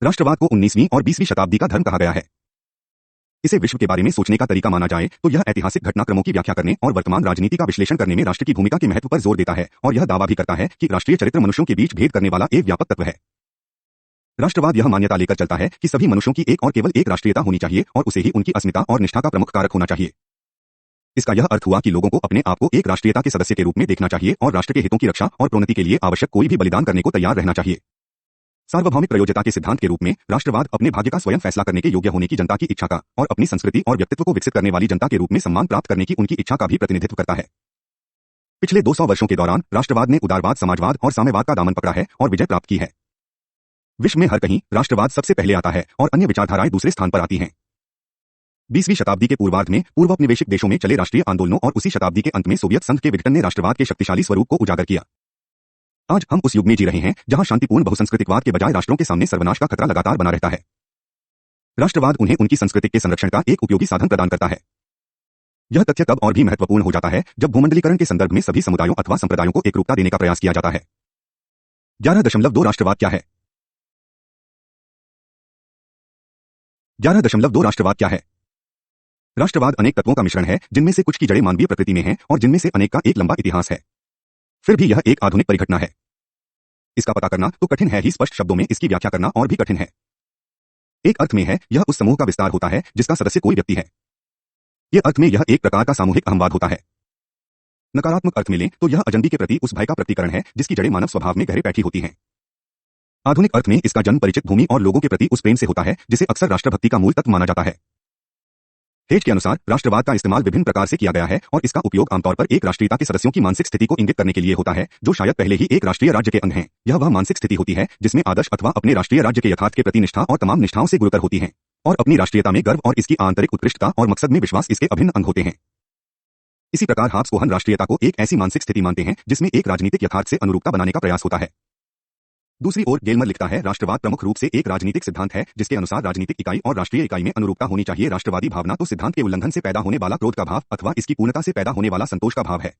राष्ट्रवाद को 19वीं और 20वीं शताब्दी का धर्म कहा गया है। इसे विश्व के बारे में सोचने का तरीका माना जाए तो यह ऐतिहासिक घटनाक्रमों की व्याख्या करने और वर्तमान राजनीति का विश्लेषण करने में राष्ट्र की भूमिका के महत्व पर जोर देता है और यह दावा भी करता है कि राष्ट्रीय चरित्र मनुष्यों के बीच भेद करने वाला एक व्यापक तत्व है। राष्ट्रवाद यह मान्यता लेकर चलता है कि सभी मनुष्यों की एक और केवल एक राष्ट्रीयता होनी चाहिए और उसे ही उनकी अस्मिता और निष्ठा का प्रमुख कारक होना चाहिए। इसका यह अर्थ हुआ कि लोगों को अपने आप को एक राष्ट्रीयता के सदस्य के रूप में देखना चाहिए और राष्ट्र के हितों की रक्षा और प्रोन्नति के लिए आवश्यक कोई भी बलिदान करने को तैयार रहना चाहिए। सार्वभौमिक प्रयोज्यता के सिद्धांत के रूप में राष्ट्रवाद अपने भाग्य का स्वयं फैसला करने के योग्य होने की जनता की इच्छा का और अपनी संस्कृति और व्यक्तित्व को विकसित करने वाली जनता के रूप में सम्मान प्राप्त करने की उनकी इच्छा का भी प्रतिनिधित्व करता है। पिछले 200 वर्षों के दौरान राष्ट्रवाद ने उदारवाद, समाजवाद और साम्यवाद का दामन पकड़ा है और विजय प्राप्त की है। विश्व में हर कहीं राष्ट्रवाद सबसे पहले आता है और अन्य विचारधाराएं दूसरे स्थान पर आती हैं। 20वीं शताब्दी के पूर्वार्ध में पूर्व औपनिवेशिक देशों में चले राष्ट्रीय आंदोलनों और उसी शताब्दी के अंत में सोवियत संघ के विघटन ने राष्ट्रवाद के शक्तिशाली स्वरूप को उजागर किया। आज हम उस युग में जी रहे हैं जहां शांतिपूर्ण बहुसंस्कृतिवाद के बजाय राष्ट्रों के सामने सर्वनाश का खतरा लगातार बना रहता है। राष्ट्रवाद उन्हें उनकी संस्कृति के संरक्षण का एक उपयोगी साधन प्रदान करता है। यह तथ्य तब और भी महत्वपूर्ण हो जाता है जब भूमंडलीकरण के संदर्भ में सभी समुदायों अथवा संप्रदायों को एकरूपता देने का प्रयास किया जाता है। 11.2 राष्ट्रवाद क्या है? 11.2 राष्ट्रवाद क्या है? राष्ट्रवाद अनेक तत्वों का मिश्रण है जिनमें से कुछ की जड़ें मानवीय प्रकृति में हैं और जिनमें से अनेक का एक लंबा इतिहास है। फिर भी यह एक आधुनिक परिघटना है। इसका पता करना तो कठिन है ही, स्पष्ट शब्दों में इसकी व्याख्या करना और भी कठिन है। एक अर्थ में है यह उस समूह का विस्तार होता है जिसका सदस्य कोई व्यक्ति है। यह अर्थ में यह एक प्रकार का सामूहिक अहंवाद होता है। नकारात्मक अर्थ में लें तो यह अजनबी के प्रति उस भय का प्रकटीकरण है जिसकी जड़ें मानव स्वभाव में गहरे बैठी होती हैं। आधुनिक अर्थ में इसका जन्म परिचित भूमि और लोगों के प्रति उस प्रेम से होता है जिसे अक्सर राष्ट्रभक्ति का मूल तत्व माना जाता है। हेज के अनुसार राष्ट्रवाद का इस्तेमाल विभिन्न प्रकार से किया गया है और इसका उपयोग आमतौर पर एक राष्ट्रीयता के सदस्यों की मानसिक स्थिति को इंगित करने के लिए होता है जो शायद पहले ही एक राष्ट्रीय राज्य के अंग हैं। यह वह मानसिक स्थिति होती है जिसमें आदर्श अथवा अपने राष्ट्रीय राज्य के यथार्थ के प्रति निष्ठा और तमाम निष्ठाओं से गुरुतर होती है और अपनी राष्ट्रीयता में गर्व और इसकी आंतरिक उत्कृष्टता और मकसद में विश्वास इसके अभिन्न अंग होते हैं। इसी प्रकार हाब्स कोहन राष्ट्रीयता को एक ऐसी मानसिक स्थिति मानते हैं जिसमें एक राजनीतिक यथार्थ से अनुरूपता बनाने का प्रयास होता है। दूसरी ओर गेलमर लिखता है राष्ट्रवाद प्रमुख रूप से एक राजनीतिक सिद्धांत है जिसके अनुसार राजनीतिक इकाई और राष्ट्रीय इकाई में अनुरूपता होनी चाहिए। राष्ट्रवादी भावना तो सिद्धांत के उल्लंघन से पैदा होने वाला क्रोध का भाव अथवा इसकी पूर्णता से पैदा होने वाला संतोष का भाव है।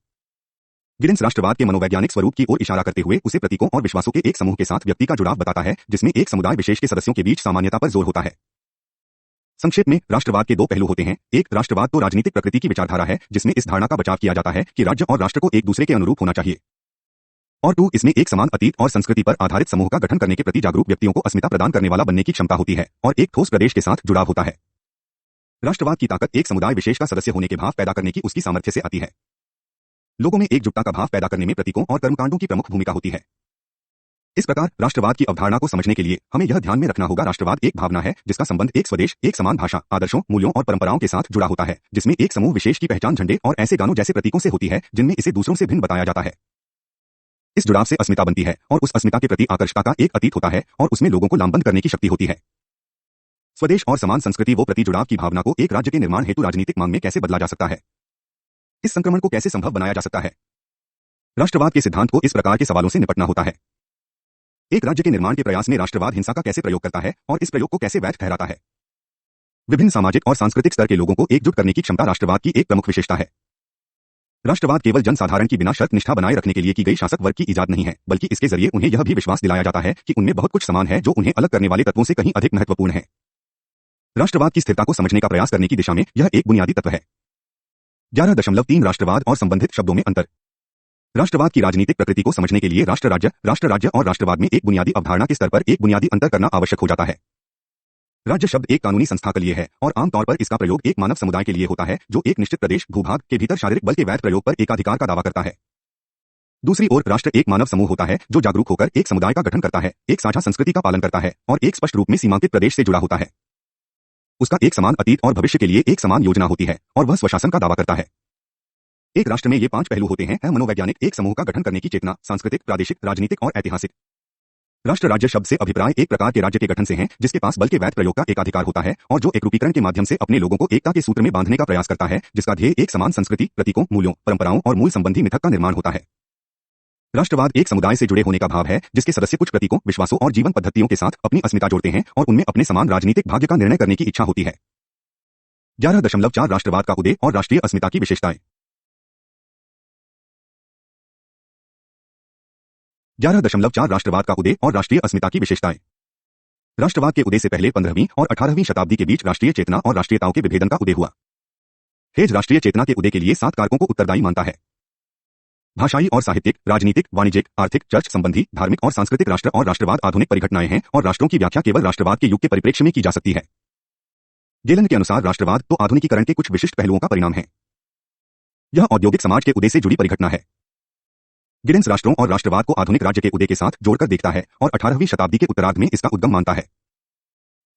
गिडिंस राष्ट्रवाद के मनोवैज्ञानिक स्वरूप की ओर इशारा करते हुए उसे प्रतीकों और विश्वासों के एक समूह के साथ व्यक्ति का जुड़ाव बताता है जिसमें एक समुदाय विशेष के सदस्यों के बीच सामान्यता पर जोर होता है। संक्षेप में राष्ट्रवाद के दो पहलू होते हैं। एक, राष्ट्रवाद तो राजनीतिक प्रकृति की विचारधारा है जिसमें इस धारणा का बचाव किया जाता है कि राज्य और राष्ट्र को एक दूसरे के अनुरूप होना चाहिए। और 2, इसमें एक समान अतीत और संस्कृति पर आधारित समूह का गठन करने के प्रति जागरूक व्यक्तियों को अस्मिता प्रदान करने वाला बनने की क्षमता होती है और एक ठोस प्रदेश के साथ जुड़ाव होता है। राष्ट्रवाद की ताकत एक समुदाय विशेष का सदस्य होने के भाव पैदा करने की उसकी सामर्थ्य से आती है। लोगों में एकजुटता का भाव पैदा करने में प्रतीकों और कर्मकांडों की प्रमुख भूमिका होती है। इस प्रकार राष्ट्रवाद की अवधारणा को समझने के लिए हमें यह ध्यान में रखना होगा राष्ट्रवाद एक भावना है जिसका संबंध एक स्वदेश, एक समान भाषा, आदर्शों, मूल्यों और परंपराओं के साथ जुड़ा होता है जिसमें एक समूह विशेष की पहचान झंडे और ऐसे गानों जैसे प्रतीकों से होती है जिनमें इसे दूसरों से भिन्न बताया जाता है। इस जुड़ाव से अस्मिता बनती है और उस अस्मिता के प्रति आकर्षता का एक अतीत होता है और उसमें लोगों को लामबंद करने की शक्ति होती है। स्वदेश और समान संस्कृति वो प्रति जुड़ाव की भावना को एक राज्य के निर्माण हेतु राजनीतिक मांग में कैसे बदला जा सकता है? इस संक्रमण को कैसे संभव बनाया जा सकता है? राष्ट्रवाद के सिद्धांत को इस प्रकार के सवालों से निपटना होता है। एक राज्य के निर्माण के प्रयास में राष्ट्रवाद हिंसा का कैसे प्रयोग करता है और इस प्रयोग को कैसे वैध ठहराता है? विभिन्न सामाजिक और सांस्कृतिक स्तर के लोगों को एकजुट करने की क्षमता राष्ट्रवाद की एक प्रमुख विशेषता है। राष्ट्रवाद केवल जनसाधारण की बिना शर्त निष्ठा बनाए रखने के लिए की गई शासक वर्ग की इजाद नहीं है, बल्कि इसके जरिए उन्हें यह भी विश्वास दिलाया जाता है कि उनमें बहुत कुछ समान है जो उन्हें अलग करने वाले तत्वों से कहीं अधिक महत्वपूर्ण है। राष्ट्रवाद की स्थिरता को समझने का प्रयास करने की दिशा में यह एक बुनियादी तत्व है। 11.3 राष्ट्रवाद और संबंधित शब्दों में अंतर। राष्ट्रवाद की राजनीतिक प्रकृति को समझने के लिए राष्ट्र राज्य और राष्ट्रवाद में एक बुनियादी अवधारणा के स्तर पर एक बुनियादी अंतर करना आवश्यक हो जाता है। राज्य शब्द एक कानूनी संस्था के लिए है और आमतौर पर इसका प्रयोग एक मानव समुदाय के लिए होता है जो एक निश्चित प्रदेश, भूभाग के भीतर शारीरिक बल के वैध प्रयोग पर एकाधिकार का दावा करता है। दूसरी ओर राष्ट्र एक मानव समूह होता है जो जागरूक होकर एक समुदाय का गठन करता है, एक साझा संस्कृति का पालन करता है और एक स्पष्ट रूप में सीमांकित प्रदेश से जुड़ा होता है। उसका एक समान अतीत और भविष्य के लिए एक समान योजना होती है और वह स्वशासन का दावा करता है। एक राष्ट्र में ये 5 पहलू होते हैं: मनोवैज्ञानिक, एक समूह का गठन करने की चेतना, सांस्कृतिक, प्रादेशिक, राजनीतिक और ऐतिहासिक। राष्ट्र राज्य शब्द से अभिप्राय एक प्रकार के राज्य के गठन से है जिसके पास बल के वैध प्रयोग का एकाधिकार होता है और जो एकरूपीकरण के माध्यम से अपने लोगों को एकता के सूत्र में बांधने का प्रयास करता है, जिसका ध्येय एक समान संस्कृति, प्रतीकों, मूल्यों, परंपराओं और मूल संबंधी मिथक का निर्माण होता है। राष्ट्रवाद एक समुदाय से जुड़े होने का भाव है जिसके सदस्य कुछ प्रतीकों, विश्वासों और जीवन पद्धतियों के साथ अपनी अस्मिता जोड़ते हैं और उनमें अपने समान राजनीतिक भाग्य का निर्णय करने की इच्छा होती है। 11.4 राष्ट्रवाद का उदय और राष्ट्रीय अस्मिता की विशेषताएं। 11.4 राष्ट्रवाद का उदय और राष्ट्रीय अस्मिता की विशेषताएं। राष्ट्रवाद के उदय से पहले 15वीं और 18वीं शताब्दी के बीच राष्ट्रीय चेतना और राष्ट्रीयताओं के विभेदन का उदय हुआ। हेज राष्ट्रीय चेतना के उदय के लिए 7 कारकों को उत्तरदायी मानता है। भाषाई और साहित्यिक, राजनीतिक, वाणिज्यिक, आर्थिक, चर्च संबंधी, धार्मिक और सांस्कृतिक राष्ट्र और राष्ट्रवाद आधुनिक परिघटनाएं हैं और राष्ट्रों की व्याख्या केवल राष्ट्रवाद के युग के परिप्रेक्ष्य में की जा सकती है। गेलन के अनुसार राष्ट्रवाद तो आधुनिकीकरण के कुछ विशिष्ट पहलुओं का परिणाम है। यह औद्योगिक समाज के उदय से जुड़ी परिघटना है। गिडेंस राष्ट्रों और राष्ट्रवाद को आधुनिक राज्य के उदय के साथ जोड़कर देखता है और 18वीं शताब्दी के उत्तरार्ध में इसका उद्गम मानता है।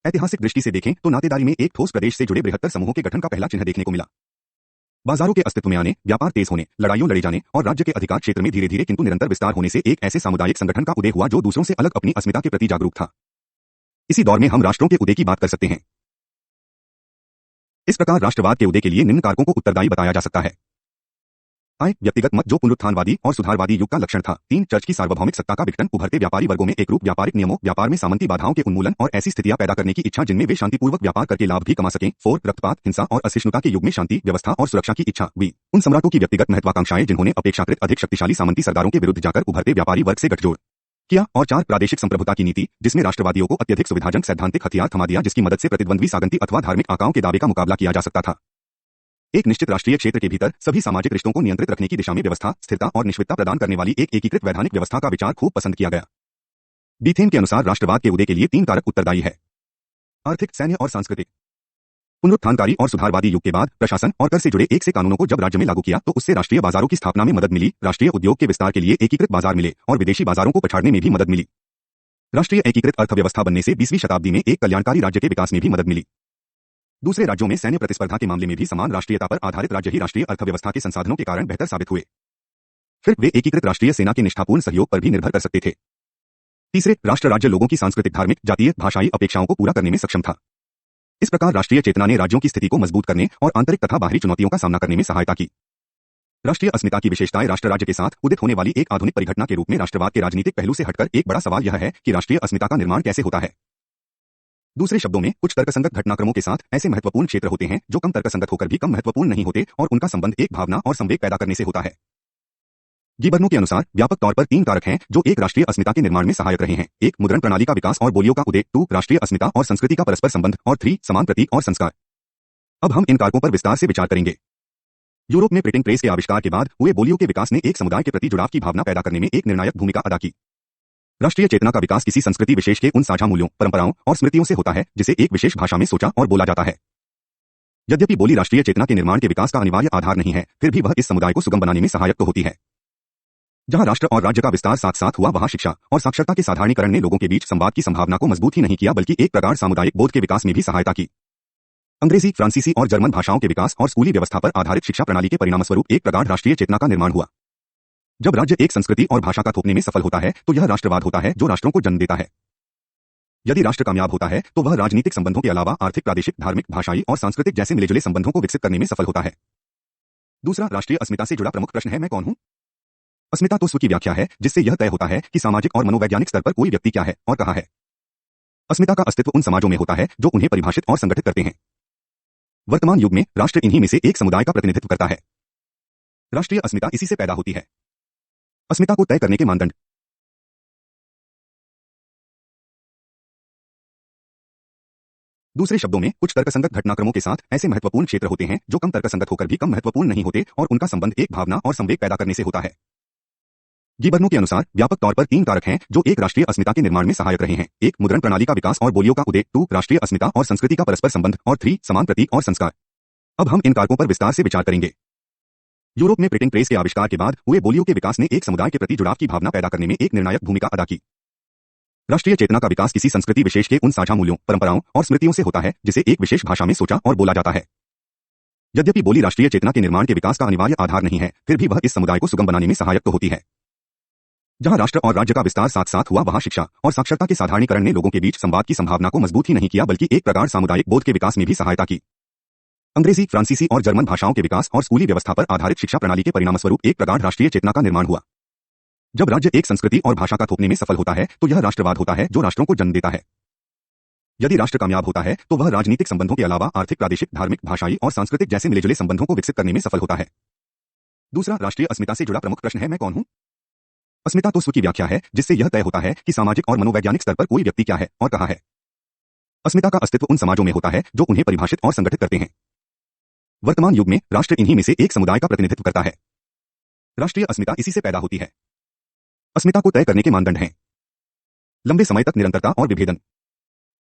ऐतिहासिक दृष्टि से देखें तो नातेदारी में एक ठोस प्रदेश से जुड़े बृहत्तर समूहों के गठन का पहला चिन्ह देखने को मिला। बाजारों के अस्तित्व में आने, व्यापार तेज होने, लड़ाइयों लड़े जाने और राज्य के अधिकार क्षेत्र में धीरे धीरे किंतु निरंतर विस्तार होने से एक ऐसे सामुदायिक संगठन का उदय हुआ जो दूसरों से अलग अपनी अस्मिता के प्रति जागरूक था। इसी दौर में हम राष्ट्रों के उदय की बात कर सकते हैं। इस प्रकार राष्ट्रवाद के उदय के लिए निम्न कारकों को उत्तरदायी बताया जा सकता है। आय, व्यक्तिगत मत जो पुनरुत्थानवादी और सुधारवादी युग का लक्षण था। 3 चर्च की सार्वभौमिक सत्ता का विघटन, उभरते व्यापारी वर्गों में एकरूप व्यापारिक नियमों, व्यापार में सामंती बाधाओं के उन्मूलन और ऐसी स्थितियां पैदा करने की इच्छा जिनमें वे शांतिपूर्वक व्यापार करके लाभ भी कमा सकें। 4 रक्तपात, हिंसा और असहिष्णुता के युग में शांति, व्यवस्था और सुरक्षा की इच्छा। बी, उन सम्राटों की व्यक्तिगत महत्वाकांक्षाएं जिन्होंने अपेक्षाकृत अधिक शक्तिशाली सामंती सरदारों के विरुद्ध जाकर उभरते व्यापारी वर्ग से गठजोड़ किया। और 4 प्रादेशिक संप्रभुता की नीति जिसमें राष्ट्रवादियों को अत्यधिक सुविधाजनक सैद्धांतिक हथियार थमा दिया जिसकी मदद से प्रतिद्वंद्वी सागंती अथवा धार्मिक आकाओं के दावे का मुकाबला किया जा सकता था। एक निश्चित राष्ट्रीय क्षेत्र के भीतर सभी सामाजिक रिश्तों को नियंत्रित रखने की दिशा में व्यवस्था, स्थिरता और निश्चितता प्रदान करने वाली एक एकीकृत वैधानिक व्यवस्था का विचार खूब पसंद किया गया। बीथेन के अनुसार राष्ट्रवाद के उदय के लिए 3 कारक उत्तरदायी है। आर्थिक, सैन्य और सांस्कृतिक। पुनरुत्थानकारी और सुधारवादी युग के बाद प्रशासन और कर से जुड़े एक से कानूनों को जब राज्य में लागू किया तो उससे राष्ट्रीय बाजारों की स्थापना में मदद मिली, राष्ट्रीय उद्योग के विस्तार के लिए एकीकृत बाजार मिले और विदेशी बाजारों को पछाड़ने में भी मदद मिली। राष्ट्रीय एकीकृत अर्थव्यवस्था बनने से 20वीं शताब्दी में एक कल्याणकारी राज्य के विकास में भी मदद मिली। दूसरे राज्यों में सैन्य प्रतिस्पर्धा के मामले में भी समान राष्ट्रीयता पर आधारित राज्य ही राष्ट्रीय अर्थव्यवस्था के संसाधनों के कारण बेहतर साबित हुए। फिर वे एकीकृत राष्ट्रीय सेना के निष्ठापूर्ण सहयोग पर भी निर्भर कर सकते थे। तीसरे, राष्ट्र राज्य लोगों की सांस्कृतिक, धार्मिक, जातीय, भाषाई अपेक्षाओं को पूरा करने में सक्षम था। इस प्रकार राष्ट्रीय चेतना ने राज्यों की स्थिति को मजबूत करने और आंतरिक तथा बाहरी चुनौतियों का सामना करने में सहायता की। राष्ट्रीय अस्मिता की विशेषताएं। राष्ट्र राज्य के साथ उदित होने वाली एक आधुनिक परिघटना के रूप में राष्ट्रवाद के राजनीतिक पहलू से हटकर एक बड़ा सवाल यह है कि राष्ट्रीय अस्मिता का निर्माण कैसे होता है। दूसरे शब्दों में, कुछ तर्कसंगत घटनाक्रमों के साथ ऐसे महत्वपूर्ण क्षेत्र होते हैं जो कम तर्कसंगत होकर भी कम महत्वपूर्ण नहीं होते और उनका संबंध एक भावना और संवेग पैदा करने से होता है। गिबर्नो के अनुसार व्यापक तौर पर 3 कारक हैं जो एक राष्ट्रीय अस्मिता के निर्माण में सहायक रहे हैं। 1, मुद्रण प्रणाली का विकास और बोलियों का उदय। 2, राष्ट्रीय अस्मिता और संस्कृति का परस्पर संबंध। और 3, समान प्रतीक और संस्कार। अब हम इन कारकों पर विस्तार से विचार करेंगे। यूरोप में प्रिंटिंग प्रेस के आविष्कार के बाद हुए बोलियों के विकास ने एक समुदाय के प्रति जुड़ाव की भावना पैदा करने में एक निर्णायक भूमिका अदा की। राष्ट्रीय चेतना का विकास किसी संस्कृति विशेष के उन साझा मूल्यों, परंपराओं और स्मृतियों से होता है जिसे एक विशेष भाषा में सोचा और बोला जाता है। यद्यपि बोली राष्ट्रीय चेतना के निर्माण के विकास का अनिवार्य आधार नहीं है, फिर भी वह इस समुदाय को सुगम बनाने में सहायक तो होती है। जहां राष्ट्र और राज्य का विस्तार साथ साथ हुआ, वहां शिक्षा और साक्षरता के साधारणीकरण ने लोगों के बीच संवाद की संभावना को मजबूत ही नहीं किया बल्कि एक प्रकार सामुदायिक बोध के विकास में भी सहायता की। अंग्रेजी, फ्रांसीसी और जर्मन भाषाओं के विकास और स्कूली व्यवस्था पर आधारित शिक्षा प्रणाली के परिणामस्वरूप एक प्रगाढ़ राष्ट्रीय चेतना का निर्माण हुआ। जब राज्य एक संस्कृति और भाषा का थोपने में सफल होता है तो यह राष्ट्रवाद होता है जो राष्ट्रों को जन्म देता है। यदि राष्ट्र कामयाब होता है तो वह राजनीतिक संबंधों के अलावा आर्थिक, प्रादेशिक, धार्मिक, भाषाई और सांस्कृतिक जैसे मिलेजुले संबंधों को विकसित करने में सफल होता है। दूसरा, राष्ट्रीय अस्मिता से जुड़ा प्रमुख प्रश्न है, मैं कौन हूं? अस्मिता तो स्व की व्याख्या है जिससे यह तय होता है कि सामाजिक और मनोवैज्ञानिक स्तर पर कोई व्यक्ति क्या है और कहां है। अस्मिता का अस्तित्व उन समाजों में होता है जो उन्हें परिभाषित और संगठित करते हैं। वर्तमान युग में राष्ट्र इन्हीं में से एक समुदाय का प्रतिनिधित्व करता है। राष्ट्रीय अस्मिता इसी से पैदा होती है। अस्मिता को तय करने के मानदंड। दूसरे शब्दों में, कुछ तर्कसंगत घटनाक्रमों के साथ ऐसे महत्वपूर्ण क्षेत्र होते हैं जो कम तर्कसंगत होकर भी कम महत्वपूर्ण नहीं होते और उनका संबंध एक भावना और संवेग पैदा करने से होता है। गिबर्नो के अनुसार व्यापक तौर पर 3 कारक हैं जो एक राष्ट्रीय अस्मिता के निर्माण में सहायक रहे हैं। 1, मुद्रण प्रणाली का विकास और बोलियों का उदय। 2, राष्ट्रीय अस्मिता और संस्कृति का परस्पर संबंध। और 3, समान प्रतीक और संस्कार। अब हम इन कारकों पर विस्तार से विचार करेंगे। यूरोप में प्रिंटिंग प्रेस के आविष्कार के बाद हुए बोलियों के विकास ने एक समुदाय के प्रति जुड़ाव की भावना पैदा करने में एक निर्णायक भूमिका अदा की। राष्ट्रीय चेतना का विकास किसी संस्कृति विशेष के उन साझा मूल्यों, परंपराओं और स्मृतियों से होता है जिसे एक विशेष भाषा में सोचा और बोला जाता है। यद्यपि बोली राष्ट्रीय चेतना के निर्माण के विकास का अनिवार्य आधार नहीं है, फिर भी वह इस समुदाय को सुगम बनाने में सहायक तो होती है। जहां राष्ट्र और राज्य का विस्तार साथ साथ हुआ, वहां शिक्षा और साक्षरता के साधारणीकरण ने लोगों के बीच संवाद की संभावना को मजबूत ही नहीं किया बल्कि एक प्रगाढ़ सामुदायिक बोध के विकास में भी सहायता की। अंग्रेजी, फ्रांसीसी और जर्मन भाषाओं के विकास और स्कूली व्यवस्था पर आधारित शिक्षा प्रणाली के परिणामस्वरूप एक प्रगाढ़ राष्ट्रीय चेतना का निर्माण हुआ। जब राज्य एक संस्कृति और भाषा का थोपने में सफल होता है तो यह राष्ट्रवाद होता है जो राष्ट्रों को जन्म देता है। यदि राष्ट्र कामयाब होता है तो वह राजनीतिक संबंधों के अलावा आर्थिक, प्रादेशिक, धार्मिक, भाषाई और सांस्कृतिक जैसे मिलेजुले संबंधों को विकसित करने में सफल होता है। दूसरा, राष्ट्रीय अस्मिता से जुड़ा प्रमुख प्रश्न है, मैं कौन हूं? अस्मिता तो स्व की व्याख्या है जिससे यह तय होता है कि सामाजिक और मनोवैज्ञानिक स्तर पर कोई व्यक्ति क्या है और कहां है। अस्मिता का अस्तित्व उन समाजों में होता है जो उन्हें परिभाषित और संगठित करते हैं। वर्तमान युग में राष्ट्र इन्हीं में से एक समुदाय का प्रतिनिधित्व करता है। राष्ट्रीय अस्मिता इसी से पैदा होती है। अस्मिता को तय करने के मानदंड हैं लंबे समय तक निरंतरता और विभेदन।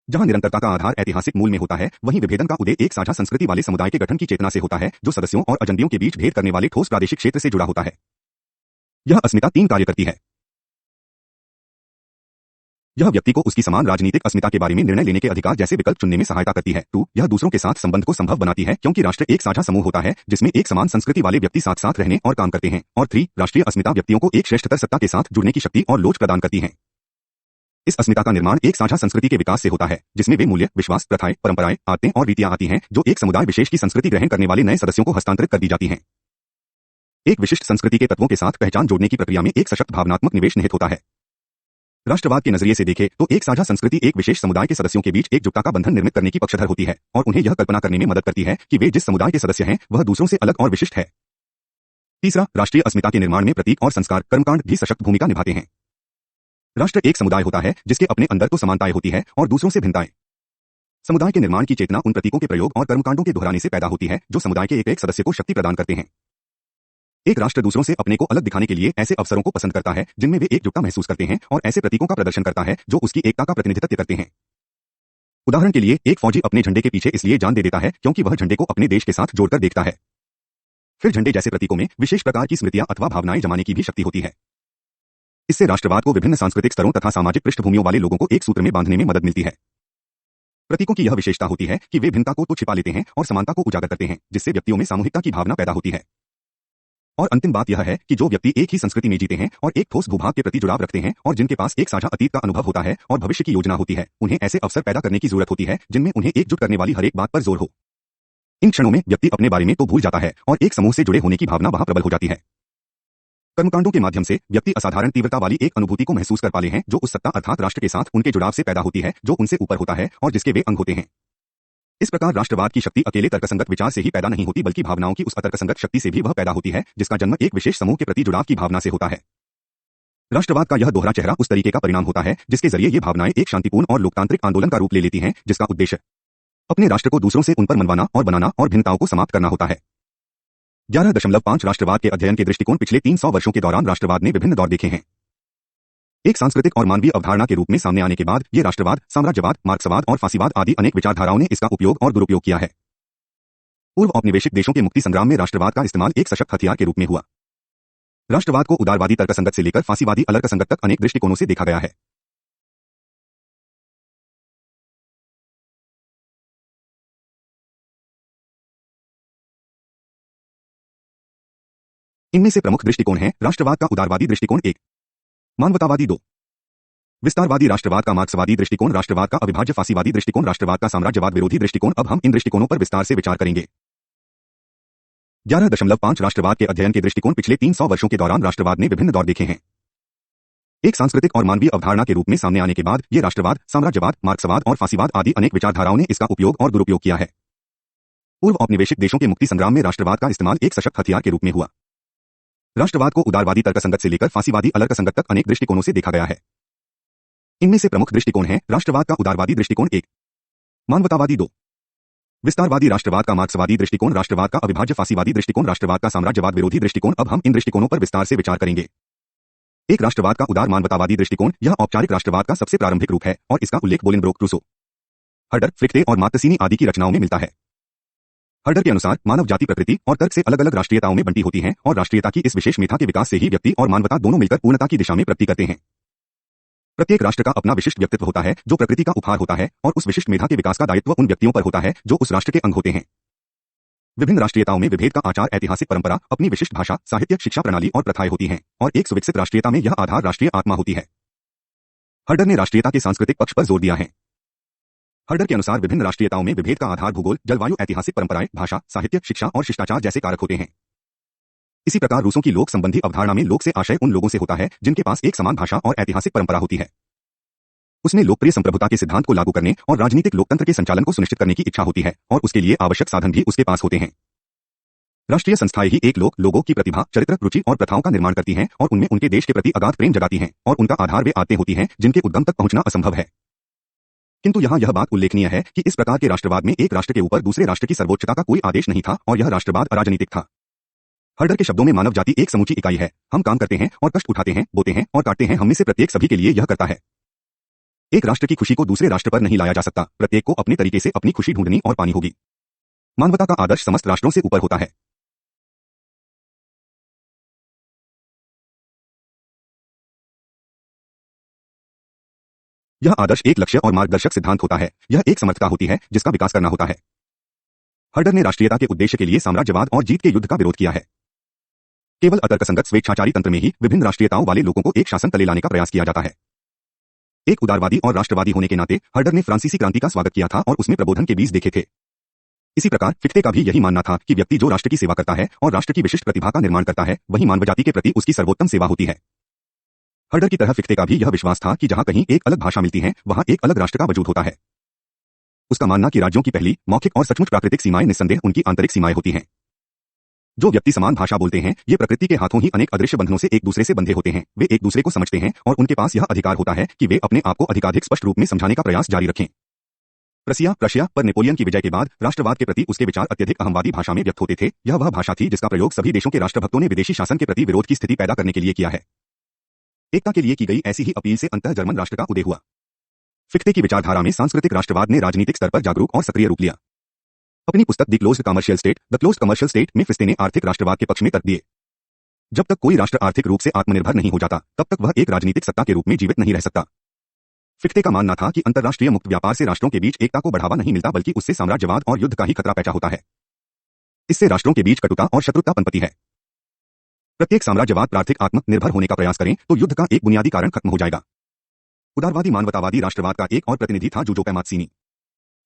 जहां निरंतरता का आधार ऐतिहासिक मूल में होता है, वहीं विभेदन का उदय एक साझा संस्कृति वाले समुदाय के गठन की चेतना से होता है, जो सदस्यों और अजनबियों के बीच भेद करने वाले ठोस प्रादेशिक क्षेत्र से जुड़ा होता है। यह अस्मिता 3 कार्य करती है। यह व्यक्ति को उसकी समान राजनीतिक अस्मिता के बारे में निर्णय लेने के अधिकार जैसे विकल्प चुनने में सहायता करती है। 2. यह दूसरों के साथ संबंध को संभव बनाती है, क्योंकि राष्ट्र एक साझा समूह होता है जिसमें एक समान संस्कृति वाले व्यक्ति साथ साथ रहने और काम करते हैं। और 3. राष्ट्रीय अस्मिता व्यक्तियों को एक श्रेष्ठतर सत्ता के साथ जुड़ने की शक्ति और लोच प्रदान करती है। इस अस्मिता का निर्माण एक साझा संस्कृति के विकास से होता है, जिसमें वे मूल्य, विश्वास, प्रथाएं, परंपराएं, आदतें और रीतियां आती हैं, जो एक समुदाय विशेष की संस्कृति ग्रहण करने वाले नए सदस्यों को हस्तांतरित कर दी जाती हैं। एक विशिष्ट संस्कृति के तत्वों के साथ पहचान जोड़ने की प्रक्रिया में एक सशक्त भावनात्मक निवेश निहित होता है। राष्ट्रवाद के नजरिए से देखें तो एक साझा संस्कृति एक विशेष समुदाय के सदस्यों के बीच एकजुटता का बंधन निर्मित करने की पक्षधर होती है और उन्हें यह कल्पना करने में मदद करती है कि वे जिस समुदाय के सदस्य हैं वह दूसरों से अलग और विशिष्ट है। तीसरा, राष्ट्रीय अस्मिता के निर्माण में प्रतीक और संस्कार कर्मकांड भी सशक्त भूमिका निभाते हैं। राष्ट्र एक समुदाय होता है जिसके अपने अंदर तो समानताएं होती है और दूसरों से भिन्नताएं। समुदाय के निर्माण की चेतना उन प्रतीकों के प्रयोग और कर्मकांडों के दोहराने से पैदा होती है जो समुदाय के एक सदस्य को शक्ति प्रदान करते हैं। एक राष्ट्र दूसरों से अपने को अलग दिखाने के लिए ऐसे अवसरों को पसंद करता है जिनमें वे एकजुटता महसूस करते हैं और ऐसे प्रतीकों का प्रदर्शन करता है जो उसकी एकता का प्रतिनिधित्व करते हैं। उदाहरण के लिए, एक फौजी अपने झंडे के पीछे इसलिए जान दे देता है क्योंकि वह झंडे को अपने देश के साथ जोड़कर देखता है। फिर झंडे जैसे प्रतीकों में विशेष प्रकार की स्मृतियां अथवा भावनाएं जमाने की भी शक्ति होती है। इससे राष्ट्रवाद को विभिन्न सांस्कृतिक स्तरों तथा सामाजिक पृष्ठभूमियों वाले लोगों को एक सूत्र में बांधने में मदद मिलती है। प्रतीकों की यह विशेषता होती है कि वे भिन्नता को तो छिपा लेते हैं और समानता को उजागर करते हैं, जिससे व्यक्तियों में सामूहिकता की भावना पैदा होती है। और अंतिम बात यह है कि जो व्यक्ति एक ही संस्कृति में जीते हैं और एक ठोस भूभाग के प्रति जुड़ाव रखते हैं और जिनके पास एक साझा अतीत का अनुभव होता है और भविष्य की योजना होती है, उन्हें ऐसे अवसर पैदा करने की जरूरत होती है जिनमें उन्हें एकजुट करने वाली हर एक बात पर जोर हो। इन क्षणों में व्यक्ति अपने बारे में तो भूल जाता है और एक समूह से जुड़े होने की भावना वहां प्रबल हो जाती है। कर्मकांडों के माध्यम से व्यक्ति असाधारण तीव्रता वाली एक अनुभूति को महसूस कर पाले हैं जो उस सत्ता अर्थात राष्ट्र के साथ उनके जुड़ाव से पैदा होती है जो उनसे ऊपर होता है और जिसके वे अंग होते हैं। इस प्रकार राष्ट्रवाद की शक्ति अकेले तर्कसंगत विचार से ही पैदा नहीं होती, बल्कि भावनाओं की उस अतर्कसंगत शक्ति से भी वह पैदा होती है जिसका जन्म एक विशेष समूह के प्रति जुड़ाव की भावना से होता है। राष्ट्रवाद का यह दोहरा चेहरा उस तरीके का परिणाम होता है जिसके जरिए ये भावनाएं एक शांतिपूर्ण और लोकतांत्रिक आंदोलन का रूप ले लेती हैं, जिसका उद्देश्य अपने राष्ट्र को दूसरों से उन पर मनवाना और बनाना और भिन्नताओं को समाप्त करना होता है। 11.5 राष्ट्रवाद के अध्ययन के दृष्टिकोण पिछले 300 वर्षों के दौरान राष्ट्रवाद ने विभिन्न दौर देखे हैं। एक सांस्कृतिक और मानवीय अवधारणा के रूप में सामने आने के बाद ये राष्ट्रवाद, साम्राज्यवाद, मार्क्सवाद और फासीवाद आदि अनेक विचारधाराओं ने इसका उपयोग और दुरुपयोग किया है। पूर्व औपनिवेशिक देशों के मुक्ति संग्राम में राष्ट्रवाद का इस्तेमाल एक सशक्त हथियार के रूप में हुआ। राष्ट्रवाद को उदारवादी तर्कसंगत से लेकर फासीवादी अलर्कसंगत तक अनेक दृष्टिकोणों से देखा गया है। इनमें से प्रमुख दृष्टिकोण हैं राष्ट्रवाद का उदारवादी दृष्टिकोण 1, मानवतावादी 2, विस्तारवादी राष्ट्रवाद का मार्क्सवादी दृष्टिकोण, राष्ट्रवाद का अविभाज्य फासीवादी दृष्टिकोण, राष्ट्रवाद का साम्राज्यवाद विरोधी दृष्टिकोण। अब हम इन दृष्टिकोणों पर विस्तार से विचार करेंगे। 11.5 राष्ट्रवाद के अध्ययन के दृष्टिकोण पिछले 300 वर्षों के दौरान राष्ट्रवाद ने विभिन्न दौर देखे हैं। एक सांस्कृतिक और मानवीय अवधारणा के रूप में सामने आने के बाद ये राष्ट्रवाद, साम्राज्यवाद, मार्क्सवाद और फासीवाद आदि अनेक विचारधाराओं ने इसका उपयोग और दुरुपयोग किया है। पूर्व औपनिवेशिक देशों के मुक्ति संग्राम में राष्ट्रवाद का इस्तेमाल एक सशक्त हथियार के रूप में हुआ। राष्ट्रवाद को उदारवादी तर्कसंगत से लेकर फासीवादी अलर्कसंगत तक अनेक दृष्टिकोणों से देखा गया है। इनमें से प्रमुख दृष्टिकोण हैं राष्ट्रवाद का उदारवादी दृष्टिकोण 1, मानवतावादी 2, विस्तारवादी राष्ट्रवाद का मार्क्सवादी दृष्टिकोण, राष्ट्रवाद का अविभाज्य फासीवादी दृष्टिकोण, राष्ट्रवाद का साम्राज्यवाद विरोधी दृष्टिकोण। अब हम इन दृष्टिकोणों पर विस्तार से विचार करेंगे। एक राष्ट्रवाद का उदार मानवतावादी दृष्टिकोण, यह औपचारिक राष्ट्रवाद का सबसे प्रारंभिक रूप है और इसका उल्लेख बोलिनब्रोक, रूसो, हर्डर, फ्रिक्टे और मात्तसीनी आदि की रचनाओं में मिलता है। हर्डर के अनुसार मानव जाति प्रकृति और तर्क से अलग अलग राष्ट्रीयताओं में बंटी होती है और राष्ट्रीयता की इस विशेष मेधा के विकास से ही व्यक्ति और मानवता दोनों मिलकर पूर्णता की दिशा में प्रगति करते हैं। प्रत्येक राष्ट्र का अपना विशिष्ट व्यक्तित्व होता है जो प्रकृति का उपहार होता है और उस विशिष्ट मेधा के विकास का दायित्व उन व्यक्तियों पर होता है जो उस राष्ट्र के अंग होते हैं। विभिन्न राष्ट्रीयताओं में विभेद का आचार, ऐतिहासिक परंपरा, अपनी विशिष्ट भाषा, साहित्य, शिक्षा प्रणाली और प्रथाएं होती हैं और एक सुविकसित राष्ट्रीयता में यह आधार राष्ट्रीय आत्मा होती है। हर्डर ने राष्ट्रीयता के सांस्कृतिक पक्ष पर जोर दिया है। हर्डर के अनुसार विभिन्न राष्ट्रीयताओं में विभेद का आधार भूगोल, जलवायु, ऐतिहासिक परंपराएं, भाषा, साहित्य, शिक्षा और शिष्टाचार जैसे कारक होते हैं। इसी प्रकार रूसों की लोक संबंधी अवधारणा में लोक से आशय उन लोगों से होता है जिनके पास एक समान भाषा और ऐतिहासिक परंपरा होती है। उसमें लोकप्रिय संप्रभुता के सिद्धांत को लागू करने और राजनीतिक लोकतंत्र के संचालन को सुनिश्चित करने की इच्छा होती है और उसके लिए आवश्यक साधन भी उसके पास होते हैं। राष्ट्रीय संस्थाएं ही एक लोगों की प्रतिभा, चरित्र, रुचि और प्रथाओं का निर्माण करती हैं और उनमें उनके देश के प्रति अगाध प्रेम जगाती हैं और उनका आधार वे आदतें होती हैं जिनके उद्गम तक पहुंचना असंभव है। किंतु यहाँ यह बात उल्लेखनीय है कि इस प्रकार के राष्ट्रवाद में एक राष्ट्र के ऊपर दूसरे राष्ट्र की सर्वोच्चता का कोई आदेश नहीं था और यह राष्ट्रवाद अराजनीतिक था। हर्डर के शब्दों में मानव जाति एक समूची इकाई है। हम काम करते हैं और कष्ट उठाते हैं, बोते हैं और काटते हैं। हम में से प्रत्येक सभी के लिए यह करता है। एक राष्ट्र की खुशी को दूसरे राष्ट्र पर नहीं लाया जा सकता। प्रत्येक को अपने तरीके से अपनी खुशी ढूंढनी और पानी होगी। मानवता का आदर्श समस्त राष्ट्रों से ऊपर होता है। यह आदर्श एक लक्ष्य और मार्गदर्शक सिद्धांत होता है। यह एक समर्थता होती है जिसका विकास करना होता है। हर्डर ने राष्ट्रीयता के उद्देश्य के लिए साम्राज्यवाद और जीत के युद्ध का विरोध किया है। केवल अतर्कसंगत स्वेच्छाचारी तंत्र में ही विभिन्न राष्ट्रीयताओं वाले लोगों को एक शासन तले लाने का प्रयास किया जाता है। एक उदारवादी और राष्ट्रवादी होने के नाते हर्डर ने फ्रांसीसी क्रांति का स्वागत किया था और उसमें प्रबोधन के बीज देखे थे। इसी प्रकार फिख्ते का भी यही मानना था कि व्यक्ति जो राष्ट्र की सेवा करता है और राष्ट्र की विशिष्ट प्रतिभा का निर्माण करता है, वही मानवजाति के प्रति उसकी सर्वोत्तम सेवा होती है। हर्डर की तरह फिख्ते का भी यह विश्वास था कि जहां कहीं एक अलग भाषा मिलती है, वहां एक अलग राष्ट्र का वजूद होता है। उसका मानना कि राज्यों की पहली मौखिक और सचमुच प्राकृतिक सीमाएं निस्संदेह उनकी आंतरिक सीमाएं होती हैं। जो व्यक्ति समान भाषा बोलते हैं, ये प्रकृति के हाथों ही अनेक अदृश्य बंधनों से एक दूसरे से बंधे होते हैं। वे एक दूसरे को समझते हैं और उनके पास यह अधिकार होता है कि वे अपने आप को अधिकाधिक स्पष्ट रूप में समझाने का प्रयास जारी रखें। प्रशिया पर नेपोलियन की विजय के बाद राष्ट्रवाद के प्रति उसके विचार अत्यधिक अहमवादी भाषा में व्यक्त होते थे। यह वह भाषा थी जिसका प्रयोग सभी देशों के राष्ट्रभक्तों ने विदेशी शासन के प्रति विरोध की स्थिति पैदा करने के लिए किया है। एकता के लिए की गई ऐसी ही अपील से अंतः जर्मन राष्ट्र का उदय हुआ। फिख्ते की विचारधारा में सांस्कृतिक राष्ट्रवाद ने राजनीतिक स्तर पर जागरूक और सक्रिय रूप लिया। अपनी पुस्तक द क्लोज्ड कमर्शियल स्टेट में फिख्ते ने आर्थिक राष्ट्रवाद के पक्ष में तर्क दिए। जब तक कोई राष्ट्र आर्थिक रूप से आत्मनिर्भर नहीं हो जाता, तब तक वह एक राजनीतिक सत्ता के रूप में जीवित नहीं रह सकता। फिख्ते का मानना था कि अंतर्राष्ट्रीय मुक्त व्यापार से राष्ट्रों के बीच एकता को बढ़ावा नहीं मिलता, बल्कि उससे साम्राज्यवाद और युद्ध का ही खतरा पैदा होता है। इससे राष्ट्रों के बीच कटुता और शत्रुता पनपती है। प्रत्येक साम्राज्यवाद प्रार्थिक आत्मनिर्भर होने का प्रयास करें तो युद्ध का एक बुनियादी कारण खत्म हो जाएगा। उदारवादी मानवतावादी राष्ट्रवाद का एक और प्रतिनिधि था जूजोपे मात्सिनी।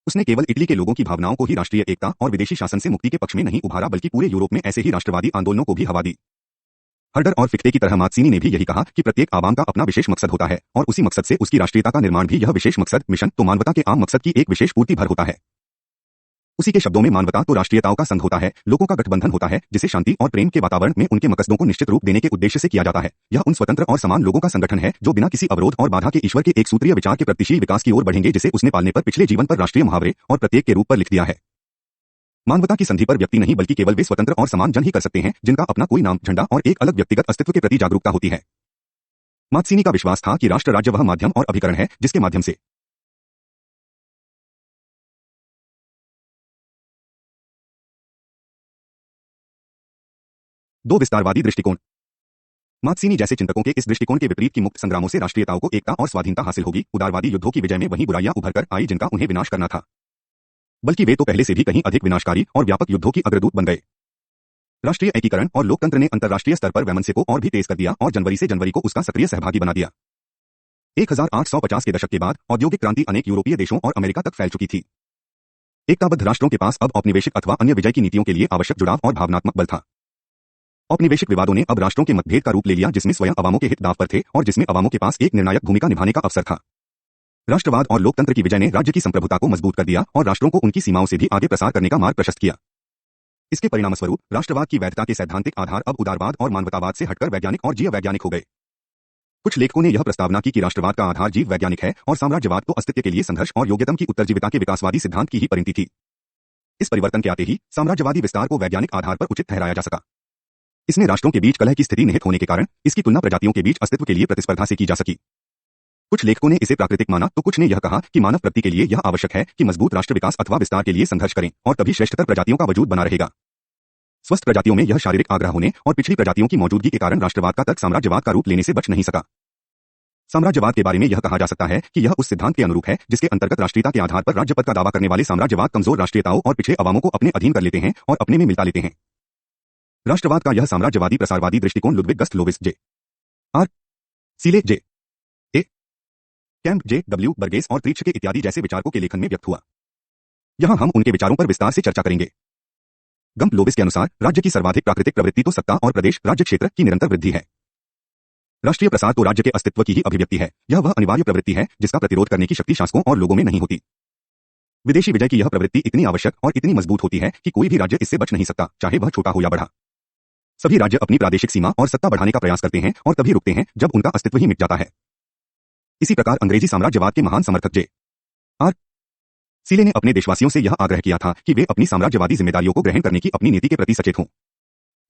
उसने केवल इटली के लोगों की भावनाओं को ही राष्ट्रीय एकता और विदेशी शासन से मुक्ति के पक्ष में नहीं उभारा, बल्कि पूरे यूरोप में ऐसे ही राष्ट्रवादी आंदोलनों को भी हवा दी। हर्डर और फिख्ते की तरह मात्सिनी ने भी यही कहा कि प्रत्येक आवाम का अपना विशेष मकसद होता है और उसी मकसद से उसकी राष्ट्रीयता का निर्माण भी। यह विशेष मकसद मिशन तो मानवता के आम मकसद की एक विशेष पूर्ति भर होता है। उसी के शब्दों में मानवता तो राष्ट्रीयताओं का संघ होता है, लोगों का गठबंधन होता है, जिसे शांति और प्रेम के वातावरण में उनके मकसदों को निश्चित रूप देने के उद्देश्य से किया जाता है। यह उन स्वतंत्र और समान लोगों का संगठन है जो बिना किसी अवरोध और बाधा के ईश्वर के एक सूत्रीय विचार के प्रगतिशील विकास की ओर बढ़ेंगे, जिसे उसने पालने पर पिछले जीवन पर राष्ट्रीय मुहावरे और प्रत्येक के रूप पर लिख दिया है। मानवता की संधि पर व्यक्ति नहीं, बल्कि केवल वे स्वतंत्र और समान जन ही कर सकते हैं जिनका अपना कोई नाम, झंडा और एक अलग व्यक्तिगत अस्तित्व के प्रति जागरूकता होती है। मात्सिनी का विश्वास था कि राष्ट्र राज्य वह माध्यम और अभिकरण है जिसके माध्यम से दो विस्तारवादी दृष्टिकोण। मात्सिनी जैसे चिंतकों के इस दृष्टिकोण के विपरीत की मुक्त संग्रामों से राष्ट्रीयताओं को एकता और स्वाधीनता हासिल होगी। उदारवादी युद्धों की विजय में वही बुराइयां उभर कर आई जिनका उन्हें विनाश करना था, बल्कि वे तो पहले से भी कहीं अधिक विनाशकारी और व्यापक युद्धों की अग्रदूत बन गए। राष्ट्रीय एकीकरण और लोकतंत्र ने अंतर्राष्ट्रीय स्तर पर वैमनस्य को और भी तेज कर दिया और जनवरी को उसका सक्रिय सहभागी बना दिया। 1850 के दशक के बाद औद्योगिक क्रांति अनेक यूरोपीय देशों और अमेरिका तक फैल चुकी थी। एकताबद्ध राष्ट्रों के पास अब औपनिवेशिक अथवा अन्य विजय की नीतियों के लिए आवश्यक जुड़ाव और भावनात्मक बल था। औपनिवेशिक विवादों ने अब राष्ट्रों के मतभेद का रूप ले लिया, जिसमें स्वयं अवामों के हित दांव पर थे और जिसमें अवामों के पास एक निर्णायक भूमिका निभाने का अवसर था। राष्ट्रवाद और लोकतंत्र की विजय ने राज्य की संप्रभुता को मजबूत कर दिया और राष्ट्रों को उनकी सीमाओं से भी आगे प्रसार करने का मार्ग प्रशस्त किया। इसके परिणामस्वरूप राष्ट्रवाद की वैधता के सैद्धांतिक आधार अब उदारवाद और मानवतावाद से हटकर वैज्ञानिक और जीव वैज्ञानिक हो गए। कुछ लेखकों ने यह प्रस्तावना की कि राष्ट्रवाद का आधार जीव वैज्ञानिक है और साम्राज्यवाद तो अस्तित्व के लिए संघर्ष और योग्यतम की उत्तरजीविता के विकासवादी सिद्धांत की ही परिणति थी। इस परिवर्तन के आते ही साम्राज्यवादी विस्तार को वैज्ञानिक आधार पर उचित ठहराया जा सका। इसने राष्ट्रों के बीच कलह की स्थिति निहित होने के कारण इसकी तुलना प्रजातियों के बीच अस्तित्व के लिए प्रतिस्पर्धा से की जा सकी। कुछ लेखकों ने इसे प्राकृतिक माना तो कुछ ने यह कहा कि मानव प्रगति के लिए यह आवश्यक है कि मजबूत राष्ट्र विकास अथवा विस्तार के लिए संघर्ष करें और तभी श्रेष्ठतर प्रजातियों का वजूद बना रहेगा। स्वस्थ प्रजातियों में यह शारीरिक आग्रह होने और पिछली प्रजातियों की मौजूदगी के कारण राष्ट्रवाद का तर्क साम्राज्यवाद का रूप लेने से बच नहीं सका। साम्राज्यवाद के बारे में यह कहा जा सकता है कि यह उस सिद्धांत के अनुरूप है जिसके अंतर्गत राष्ट्रीयता के आधार पर राज्य पद का दावा करने वाले साम्राज्यवाद कमजोर राष्ट्रीयताओं और पिछड़े अवामों को अपने अधीन कर लेते हैं और अपने में मिलता लेते हैं। राष्ट्रवाद का यह साम्राज्यवादी प्रसारवादी दृष्टिकोण Ludwig gust लोविस J are सीले J A camp J W Burgess और त्रीत्शे के इत्यादि जैसे विचारकों के लेखन में व्यक्त हुआ। यहां हम उनके विचारों पर विस्तार से चर्चा करेंगे। गम्प लोविस के अनुसार राज्य की सर्वाधिक प्राकृतिक प्रवृत्ति तो सत्ता और प्रदेश राज्य क्षेत्र की निरंतर वृद्धि है। राष्ट्रीय प्रसार तो राज्य के अस्तित्व की ही अभिव्यक्ति है। यह वह अनिवार्य प्रवृत्ति है जिसका प्रतिरोध करने की शक्ति शासकों और लोगों में नहीं होती। विदेशी विजय की यह प्रवृत्ति इतनी आवश्यक और इतनी मजबूत होती है कि कोई भी राज्य इससे बच नहीं सकता, चाहे वह छोटा हो या बड़ा। सभी राज्य अपनी प्रादेशिक सीमा और सत्ता बढ़ाने का प्रयास करते हैं और तभी रुकते हैं जब उनका अस्तित्व ही मिट जाता है। इसी प्रकार अंग्रेजी साम्राज्यवाद के महान समर्थक जे आर सीले ने अपने देशवासियों से यह आग्रह किया था कि वे अपनी साम्राज्यवादी जिम्मेदारियों को ग्रहण करने की अपनी नीति के प्रति सचेत हों।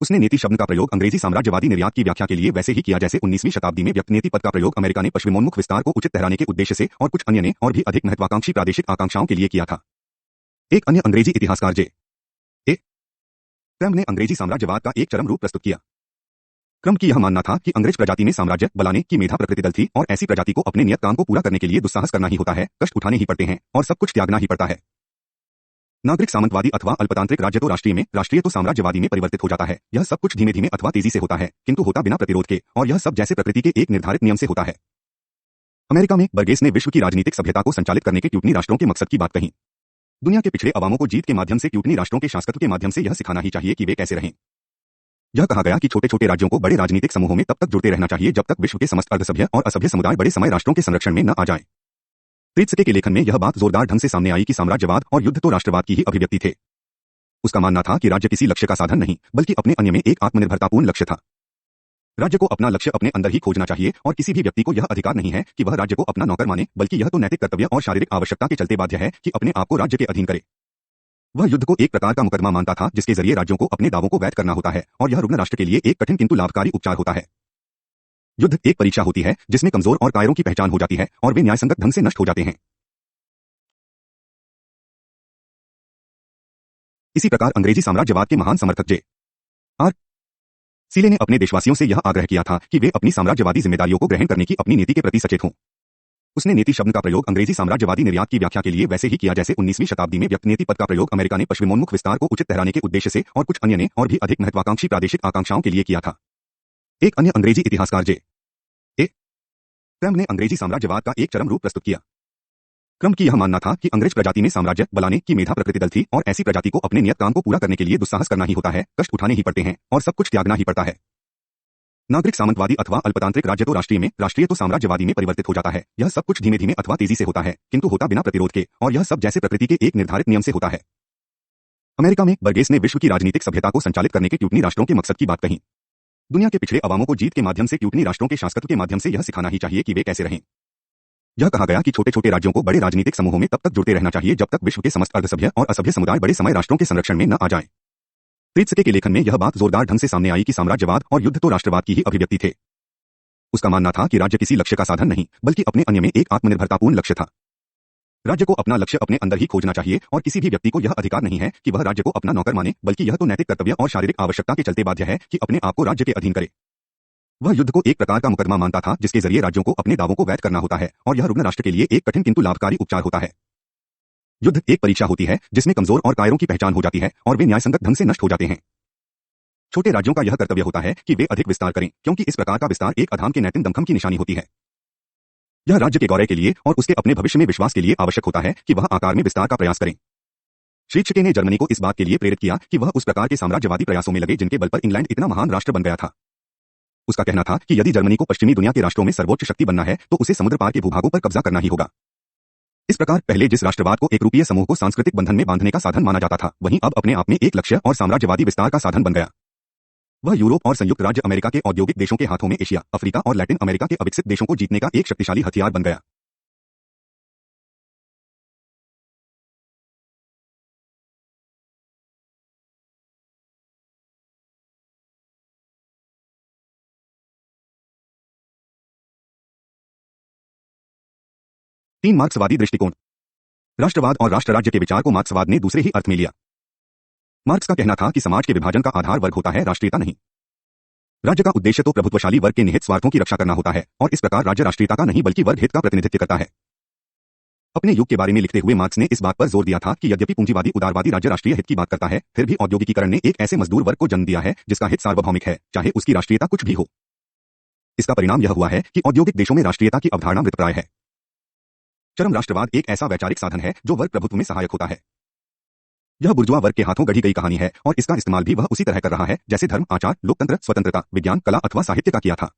उसने नीति शब्द का प्रयोग अंग्रेजी साम्राज्यवादी निर्यात की व्याख्या के लिए वैसे ही किया जैसे 19वीं शताब्दी में व्यक्त नीति पद का प्रयोग अमेरिका ने पश्चिमोन्मुख विस्तार को उचित ठहराने के उद्देश्य से और कुछ अन्य ने और भी अधिक महत्वाकांक्षी प्रादेशिक आकांक्षाओं के लिए किया था। एक अन्य अंग्रेजी इतिहासकार जे क्रम ने अंग्रेजी साम्राज्यवाद का एक चरम रूप प्रस्तुत किया। क्रम की यह मानना था कि अंग्रेज प्रजाति में साम्राज्य बनाने की मेधा प्रकृति दल थी और ऐसी प्रजाति को अपने नियत काम को पूरा करने के लिए दुस्साहस करना ही होता है, कष्ट उठाने ही पड़ते हैं और सब कुछ त्यागना ही पड़ता है। नागरिक सामंतवादी अथवा अल्पतांत्रिक राज्य तो राष्ट्रीय में, राष्ट्रीय तो साम्राज्यवादी में परिवर्तित हो जाता है। यह सब कुछ धीमे धीमे अथवा तेजी से होता है, किंतु होता बिना प्रतिरोध के, और यह सब जैसे प्रकृति के एक निर्धारित नियम से होता है। अमेरिका में बर्गेस ने विश्व की राजनीतिक सभ्यता को संचालित करने के ट्यूटनी राष्ट्रों के मकसद की बात कही। दुनिया के पिछड़े अवामों को जीत के माध्यम से ट्यूटनी राष्ट्रों के शासकत्व के माध्यम से यह सिखाना ही चाहिए कि वे कैसे रहें। यह कहा गया कि छोटे छोटे राज्यों को बड़े राजनीतिक समूहों में तब तक जुड़ते रहना चाहिए जब तक विश्व के समस्त अर्धसभ्य और असभ्य समुदाय बड़े समय राष्ट्रों के संरक्षण में न आ जाए। प्रीत्सके के लेखन में यह बात जोरदार ढंग से सामने आई कि साम्राज्यवाद और युद्ध तो राष्ट्रवाद की ही अभिव्यक्ति थे। उसका मानना था कि राज्य किसी लक्ष्य का साधन नहीं, बल्कि अपने अन्य में एक आत्मनिर्भरतापूर्ण लक्ष्य था। राज्य को अपना लक्ष्य अपने अंदर ही खोजना चाहिए और किसी भी व्यक्ति को यह अधिकार नहीं है कि वह राज्य को अपना नौकर माने, बल्कि यह तो नैतिक कर्तव्य और शारीरिक आवश्यकता के चलते बाध्य है कि अपने आप को राज्य के अधीन करे। वह युद्ध को एक प्रकार का मुकदमा मानता था जिसके जरिए राज्यों को अपने दावों को वैध करना होता है और यह रुग्ण राष्ट्र के लिए एक कठिन किंतु लाभकारी उपचार होता है। युद्ध एक परीक्षा होती है जिसमें कमजोर और कायरों की पहचान हो जाती है और वे न्यायसंगत ढंग से नष्ट हो जाते हैं। इसी प्रकार अंग्रेजी साम्राज्यवाद के महान समर्थक जे सीले ने अपने देशवासियों से यह आग्रह किया था कि वे अपनी साम्राज्यवादी जिम्मेदारियों को ग्रहण करने की अपनी नीति के प्रति सचेत हों। उसने नीति शब्द का प्रयोग अंग्रेजी साम्राज्यवादी निर्यात की व्याख्या के लिए वैसे ही किया जैसे 19वीं शताब्दी में व्यक्त नीति पद का प्रयोग अमेरिका ने पश्चिमोन्मुख विस्तार को उचित ठहराने के उद्देश्य से और कुछ अन्य ने और भी अधिक महत्वाकांक्षी प्रादेशिक आकांक्षाओं के लिए किया था। एक अन्य अंग्रेजी इतिहासकार जे क्रम ने अंग्रेजी साम्राज्यवाद का एक चरम रूप प्रस्तुत किया। क्रम की यह मानना था कि अंग्रेज प्रजाति में साम्राज्य बनाने की मेधा प्रकृति दल थी और ऐसी प्रजाति को अपने नियत काम को पूरा करने के लिए दुस्साहस करना ही होता है, कष्ट उठाने ही पड़ते हैं और सब कुछ त्यागना ही पड़ता है। नागरिक सामंतवादी अथवा अल्पतांत्रिक राज्य तो राष्ट्रीय में, राष्ट्रीय तो साम्राज्यवादी में परिवर्तित हो जाता है। यह सब कुछ धीमे धीमे अथवा तेजी से होता है, किंतु होता बिना प्रतिरोध के, और यह सब जैसे प्रकृति के एक निर्धारित नियम से होता है। अमेरिका में बर्गेस ने विश्व की राजनीतिक सभ्यता को संचालित करने के ट्यूटनी राष्ट्रों के मकसद की बात कही। दुनिया के पिछड़े अवामों को जीत के माध्यम से ट्यूटनी राष्ट्रों के शासकत्व के माध्यम से यह सिखाना ही चाहिए कि वे कैसे रहें। यह कहा गया कि छोटे छोटे राज्यों को बड़े राजनीतिक समूहों में तब तक जुड़ते रहना चाहिए जब तक विश्व के समस्त अर्धसभ्य और असभ्य समुदाय बड़े समय राष्ट्रों के संरक्षण में न आ जाए। प्रीत्सके के लेखन में यह बात जोरदार ढंग से सामने आई कि साम्राज्यवाद और युद्ध तो राष्ट्रवाद की ही अभिव्यक्ति थे। उसका मानना था कि राज्य किसी लक्ष्य का साधन नहीं, बल्कि अपने अन्य में एक आत्मनिर्भरतापूर्ण लक्ष्य था। राज्य को अपना लक्ष्य अपने अंदर ही खोजना चाहिए और किसी भी व्यक्ति को यह अधिकार नहीं है कि वह राज्य को अपना नौकर माने, बल्कि यह तो नैतिक कर्तव्य और शारीरिक आवश्यकता के चलते बाध्य है कि अपने आप को राज्य के अधीन करे। वह युद्ध को एक प्रकार का मुकदमा मानता था जिसके जरिए राज्यों को अपने दावों को वैध करना होता है और यह रुग्ण राष्ट्र के लिए एक कठिन किंतु लाभकारी उपचार होता है। युद्ध एक परीक्षा होती है जिसमें कमजोर और कायरों की पहचान हो जाती है और वे न्यायसंगत ढंग से नष्ट हो जाते हैं। छोटे राज्यों का यह कर्तव्य होता है कि वे अधिक विस्तार करें, क्योंकि इस प्रकार का विस्तार एक अधाम के नैतिक दमखम की निशानी होती है। यह राज्य के गौरव के लिए और उसके अपने भविष्य में विश्वास के लिए आवश्यक होता है कि वह आकार में विस्तार का प्रयास करें। प्रीत्सके ने जर्मनी को इस बात के लिए प्रेरित किया कि वह उस प्रकार के साम्राज्यवादी प्रयासों में लगे जिनके बल पर इंग्लैंड इतना महान राष्ट्र बन गया था। उसका कहना था कि यदि जर्मनी को पश्चिमी दुनिया के राष्ट्रों में सर्वोच्च शक्ति बनना है तो उसे समुद्र पार के भूभागों पर कब्जा करना ही होगा। इस प्रकार पहले जिस राष्ट्रवाद को एक रूपीय समूह को सांस्कृतिक बंधन में बांधने का साधन माना जाता था, वहीं अब अपने आप में एक लक्ष्य और साम्राज्यवादी विस्तार का साधन बन गया। वह यूरोप और संयुक्त राज्य अमेरिका के औद्योगिक देशों के हाथों में एशिया, अफ्रीका और लैटिन अमेरिका के अविकसित देशों को जीतने का एक शक्तिशाली हथियार बन गया। तीन मार्क्सवादी दृष्टिकोण। राष्ट्रवाद और राष्ट्र राज्य के विचार को मार्क्सवाद ने दूसरे ही अर्थ में लिया। मार्क्स का कहना था कि समाज के विभाजन का आधार वर्ग होता है, राष्ट्रीयता नहीं। राज्य का उद्देश्य तो प्रभुत्वशाली वर्ग के निहित स्वार्थों की रक्षा करना होता है और इस प्रकार राज्य राष्ट्रीयता का नहीं बल्कि वर्ग हित का प्रतिनिधित्व करता है। अपने युग के बारे में लिखते हुए मार्क्स ने इस बात पर जोर दिया था कि यद्यपि पूंजीवादी उदारवादी राज्य राष्ट्रीय हित की बात करता है, फिर भी औद्योगिकीकरण ने एक ऐसे मजदूर वर्ग को जन्म दिया है जिसका हित सार्वभौमिक है, चाहे उसकी राष्ट्रीयता कुछ भी हो। इसका परिणाम यह हुआ है कि औद्योगिक देशों में राष्ट्रीयता की अवधारणा मृतप्राय है। चरम राष्ट्रवाद एक ऐसा वैचारिक साधन है जो वर्ग प्रभुत्व में सहायक होता है। यह बुर्जुआ वर्ग के हाथों गढ़ी गई कहानी है और इसका इस्तेमाल भी वह उसी तरह कर रहा है जैसे धर्म, आचार, लोकतंत्र, स्वतंत्रता, विज्ञान, कला अथवा साहित्य का किया था।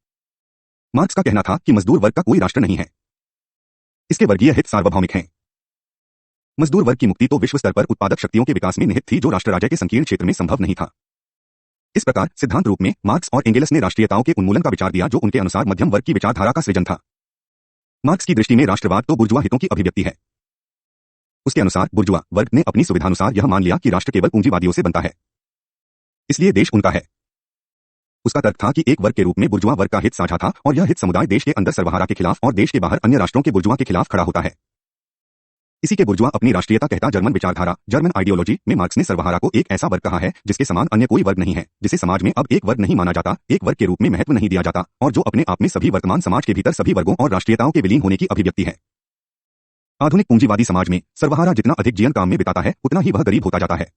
मार्क्स का कहना था कि मजदूर वर्ग का कोई राष्ट्र नहीं है, इसके वर्गीय हित सार्वभौमिक हैं। मजदूर वर्ग की मुक्ति तो विश्व स्तर पर उत्पादक शक्तियों के विकास में निहित थी जो राष्ट्र राज्य के संकीर्ण क्षेत्र में संभव नहीं था। इस प्रकार सिद्धांत रूप में मार्क्स और एंगेल्स ने राष्ट्रीयताओं के उन्मूलन का विचार दिया जो उनके अनुसार मध्यम वर्ग की विचारधारा का सृजन था। मार्क्स की दृष्टि में राष्ट्रवाद तो बुर्जुआ हितों की अभिव्यक्ति है। उसके अनुसार बुर्जुआ वर्ग ने अपनी सुविधानुसार यह मान लिया कि राष्ट्र केवल पूंजीवादियों से बनता है, इसलिए देश उनका है। उसका तर्क था कि एक वर्ग के रूप में बुर्जुआ वर्ग का हित साझा था और यह हित समुदाय देश के अंदर सर्वहारा के खिलाफ और देश के बाहर अन्य राष्ट्रों के बुर्जुआ के खिलाफ खड़ा होता है। इसी के बुर्जुआ अपनी राष्ट्रीयता कहता जर्मन विचारधारा जर्मन आइडियोलॉजी में मार्क्स ने सर्वहारा को एक ऐसा वर्ग कहा है जिसके समान अन्य कोई वर्ग नहीं है, जिसे समाज में अब एक वर्ग नहीं माना जाता, एक वर्ग के रूप में महत्व नहीं दिया जाता और जो अपने आप में सभी वर्तमान समाज के भीतर सभी वर्गों और राष्ट्रीयताओं के विलीन होने की अभिव्यक्ति है। आधुनिक पूंजीवादी समाज में सर्वहारा जितना अधिक जीवन काम में बिताता है उतना ही वह गरीब होता जाता है।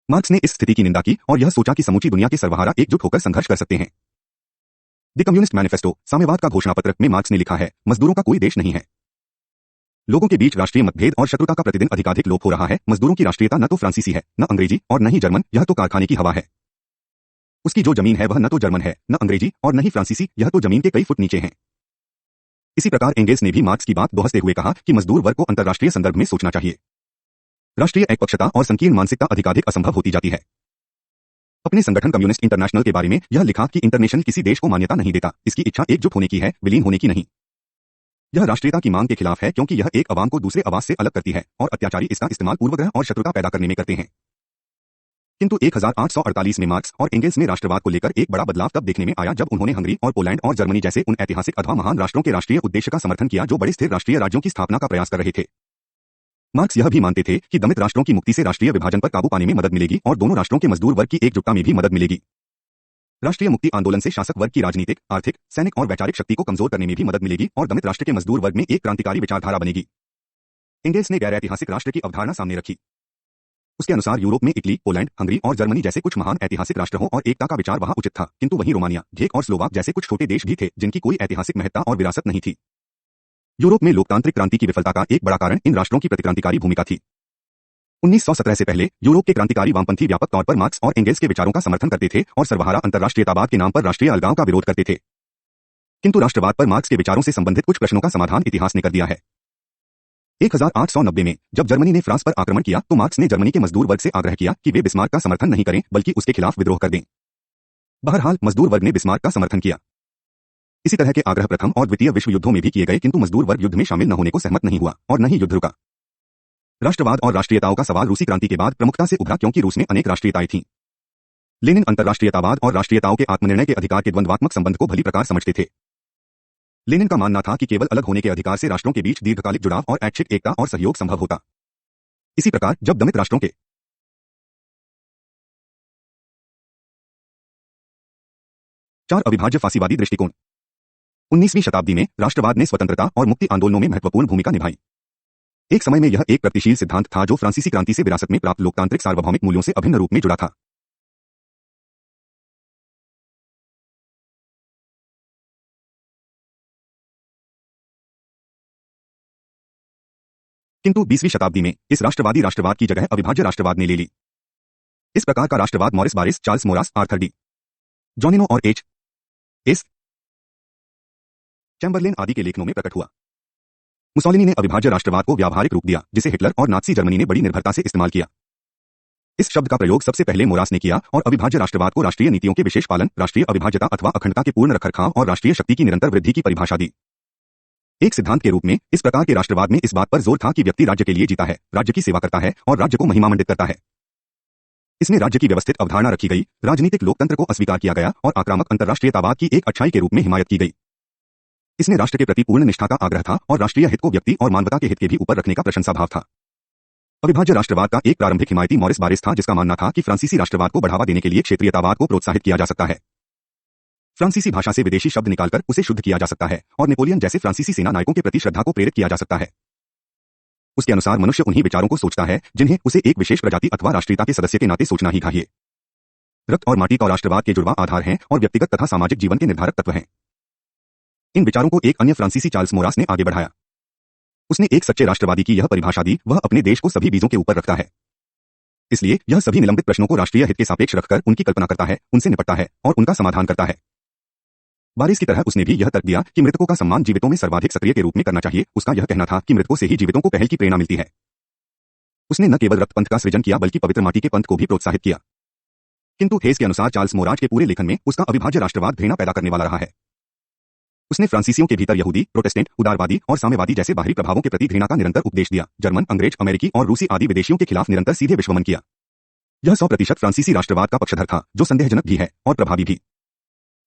मार्क्स ने इस स्थिति की निंदा की और यह सोचा कि समूची दुनिया के सर्वहारा एकजुट होकर संघर्ष कर सकते हैं। द कम्युनिस्ट मैनिफेस्टो साम्यवाद का घोषणापत्र में मार्क्स ने लिखा है, मजदूरों का कोई देश नहीं है। लोगों के बीच राष्ट्रीय मतभेद और शत्रुता का प्रतिदिन अधिकाधिक लोप हो रहा है। मजदूरों की राष्ट्रीयता न तो फ्रांसीसी है, न अंग्रेजी और न ही जर्मन, यह तो कारखाने की हवा है। उसकी जो जमीन है वह न तो जर्मन है, न अंग्रेजी और न ही फ्रांसीसी, यह तो जमीन के कई फुट नीचे है। इसी प्रकार एंगेल्स ने भी मार्क्स की बात दोहराते हुए कहा कि मजदूर वर्ग को अंतर्राष्ट्रीय संदर्भ में सोचना चाहिए। राष्ट्रीय एकपक्षता और संकीर्ण मानसिकता अधिकाधिक असंभव होती जाती है। अपने संगठन कम्युनिस्ट इंटरनेशनल के बारे में यह लिखा कि इंटरनेशनल किसी देश को मान्यता नहीं देता, इसकी इच्छा एकजुट होने की है, विलीन होने की नहीं। यह राष्ट्रीयता की मांग के खिलाफ है क्योंकि यह एक अवाम को दूसरे आवास से अलग करती है और अत्याचारी इसका इस्तेमाल पूर्वग्रह और शत्रुता पैदा करने में करते हैं। किंतु 1848 में मार्क्स और एंगेल्स में राष्ट्रवाद को लेकर एक बड़ा बदलाव तब देखने में आया जब उन्होंने हंगरी और पोलैंड और जर्मनी जैसे उन ऐतिहासिक अथवा महान राष्ट्रों के राष्ट्रीय उद्देश्य का समर्थन किया जो बड़े स्थिर राष्ट्रीय राज्यों की स्थापना का प्रयास कर रहे थे। मार्क्स यह भी मानते थे कि दमित राष्ट्रों की मुक्ति से राष्ट्रीय विभाजन पर काबू पाने में मदद मिलेगी और दोनों राष्ट्रों के मजदूर वर्ग की एकजुटता में भी मदद मिलेगी। राष्ट्रीय मुक्ति आंदोलन से शासक वर्ग की राजनीतिक, आर्थिक, सैनिक और वैचारिक शक्ति को कमजोर करने में भी मदद मिलेगी और दमित राष्ट्र के मजदूर वर्ग में एक क्रांतिकारी विचारधारा बनेगी। एंगेल्स ने गैर ऐतिहासिक राष्ट्र की अवधारणा सामने रखी। उसके अनुसार यूरोप में इटली, पोलैंड, हंगरी और जर्मनी जैसे कुछ महान ऐतिहासिक राष्ट्र हों और एकता का विचार वहां उचित था, किंतु वहीं रोमानिया, ग्रीक और स्लोवाक जैसे कुछ छोटे देश भी थे जिनकी कोई ऐतिहासिक महत्ता और विरासत नहीं थी। यूरोप में लोकतांत्रिक क्रांति की विफलता का एक बड़ा कारण इन राष्ट्रों की प्रतिक्रांतिकारी भूमिका थी। 1917 से पहले यूरोप के क्रांतिकारी वामपंथी व्यापक तौर पर मार्क्स और एंगेल्स के विचारों का समर्थन करते थे और सर्वहारा अंतर्राष्ट्रीयतावाद के नाम पर राष्ट्रीय अलगाव का विरोध करते थे। किंतु राष्ट्रवाद पर मार्क्स के विचारों से संबंधित कुछ प्रश्नों का समाधान इतिहास ने कर दिया है। 1890 में जब जर्मनी ने फ्रांस पर आक्रमण किया तो मार्क्स ने जर्मनी के मजदूर वर्ग से आग्रह किया कि वे बिस्मार्क का समर्थन नहीं करें बल्कि उसके खिलाफ विद्रोह कर दें। बहरहाल मजदूर वर्ग ने बिस्मार्क का समर्थन किया। इसी तरह के आग्रह प्रथम और द्वितीय विश्व युद्धों में भी किए गए, किंतु मजदूर वर्ग युद्ध में शामिल न होने को सहमत नहीं हुआ और न ही युद्ध रुका। राष्ट्रवाद और राष्ट्रीयताओं का सवाल रूसी क्रांति के बाद प्रमुखता से उभरा क्योंकि रूस में अनेक राष्ट्रीयताएं थीं। लेनिन अंतर्राष्ट्रीयतावाद और राष्ट्रीयताओं के आत्मनिर्णय के अधिकार के द्वंद्वात्मक संबंध को भली प्रकार समझते थे। लेनिन का मानना था कि केवल अलग होने के अधिकार से राष्ट्रों के बीच दीर्घकालिक जुड़ाव और ऐच्छिक एकता और सहयोग संभव होता। इसी प्रकार जब दमित राष्ट्रों के 4 अविभाज्य फासीवादी दृष्टिकोण 19वीं शताब्दी में राष्ट्रवाद ने स्वतंत्रता और मुक्ति आंदोलनों में महत्वपूर्ण भूमिका निभाई। एक समय में यह एक प्रगतिशील सिद्धांत था जो फ्रांसीसी क्रांति से विरासत में प्राप्त लोकतांत्रिक सार्वभौमिक मूल्यों से अभिन्न रूप में जुड़ा था। किंतु 20वीं शताब्दी में इस राष्ट्रवादी राष्ट्रवाद की जगह अविभाज्य राष्ट्रवाद ने ले ली। इस प्रकार का राष्ट्रवाद मॉरिस बारिस, चार्ल्स मोरास, आर्थर डी जॉनिनो और एच.एस. चैम्बरलेन आदि के लेखनों में प्रकट हुआ। मुसोलिनी ने अविभाज्य राष्ट्रवाद को व्यावहारिक रूप दिया जिसे हिटलर और नात्सी जर्मनी ने बड़ी निर्भरता से इस्तेमाल किया। इस शब्द का प्रयोग सबसे पहले मोरास ने किया और अविभाज्य राष्ट्रवाद को राष्ट्रीय नीतियों के विशेष पालन, राष्ट्रीय अविभाज्यता अथवा अखंडता के पूर्ण रखरखाव और राष्ट्रीय शक्ति की निरंतर वृद्धि की परिभाषा दी। एक सिद्धांत के रूप में इस प्रकार के राष्ट्रवाद में इस बात पर जोर था कि व्यक्ति राज्य के लिए जीता है, राज्य की सेवा करता है और राज्य को महिमामंडित करता है। इसमें राज्य की व्यवस्थित अवधारणा रखी गई, राजनीतिक लोकतंत्र को अस्वीकार किया गया और आक्रामक अंतर्राष्ट्रीयतावाद की एक अच्छाई के रूप में हिमायत की गई। इसमें राष्ट्र के प्रति पूर्ण निष्ठा का आग्रह था और राष्ट्रीय हित को व्यक्ति और मानवता के हित के भी ऊपर रखने का प्रशंसा भाव था। अविभाज्य राष्ट्रवाद का एक प्रारंभिक हिमायती मॉरिस बारिस था जिसका मानना था कि फ्रांसीसी राष्ट्रवाद को बढ़ावा देने के लिए क्षेत्रीयतावाद को प्रोत्साहित किया जा सकता है। फ्रांसीसी भाषा से विदेशी शब्द निकालकर उसे शुद्ध किया जा सकता है और नेपोलियन जैसे फ्रांसीसी सेना नायकों के प्रति श्रद्धा को प्रेरित किया जा सकता है। उसके अनुसार मनुष्य उन्हीं विचारों को सोचता है जिन्हें उसे एक विशेष प्रजाति अथवा राष्ट्रीयता के सदस्य के नाते सोचना ही चाहिए। रक्त और माटी का राष्ट्रवाद के जुड़वा आधार हैं और व्यक्तिगत तथा सामाजिक जीवन के निर्धारक तत्व हैं। इन विचारों को एक अन्य फ्रांसीसी चार्ल्स मोरास ने आगे बढ़ाया। उसने एक सच्चे राष्ट्रवादी की यह परिभाषा दी, वह अपने देश को सभी बीजों के ऊपर रखता है। इसलिए यह सभी निलंबित प्रश्नों को राष्ट्रीय हित के सापेक्ष रखकर उनकी कल्पना करता है, उनसे निपटता है और उनका समाधान करता है। बारिस की तरह उसने भी यह तर्क दिया कि मृतकों का सम्मान जीवितों में सर्वाधिक सक्रिय के रूप में करना चाहिए। उसका यह कहना था कि मृतकों से ही जीवितों को पहल की प्रेरणा मिलती है। उसने न केवल रक्त पंथ का सृजन किया बल्कि पवित्र माटी के पंथ को भी प्रोत्साहित किया। किंतु हेस के अनुसार चार्ल्स मोराज के पूरे लेखन में उसका अविभाज्य राष्ट्रवाद घृणा पैदा करने वाला रहा है। उसने फ्रांसीसियों के भीतर यहूदी, प्रोटेस्टेंट, उदारवादी और साम्यवादी जैसे बाहरी प्रभावों के प्रति घृणा का निरंतर उपदेश दिया। जर्मन, अंग्रेज, अमेरिकी और रूसी आदि विदेशियों के खिलाफ निरंतर सीधे विश्वमन किया। यह 100% फ्रांसीसी राष्ट्रवाद का पक्षधर था, जो संदेहजनक भी है और प्रभावी भी।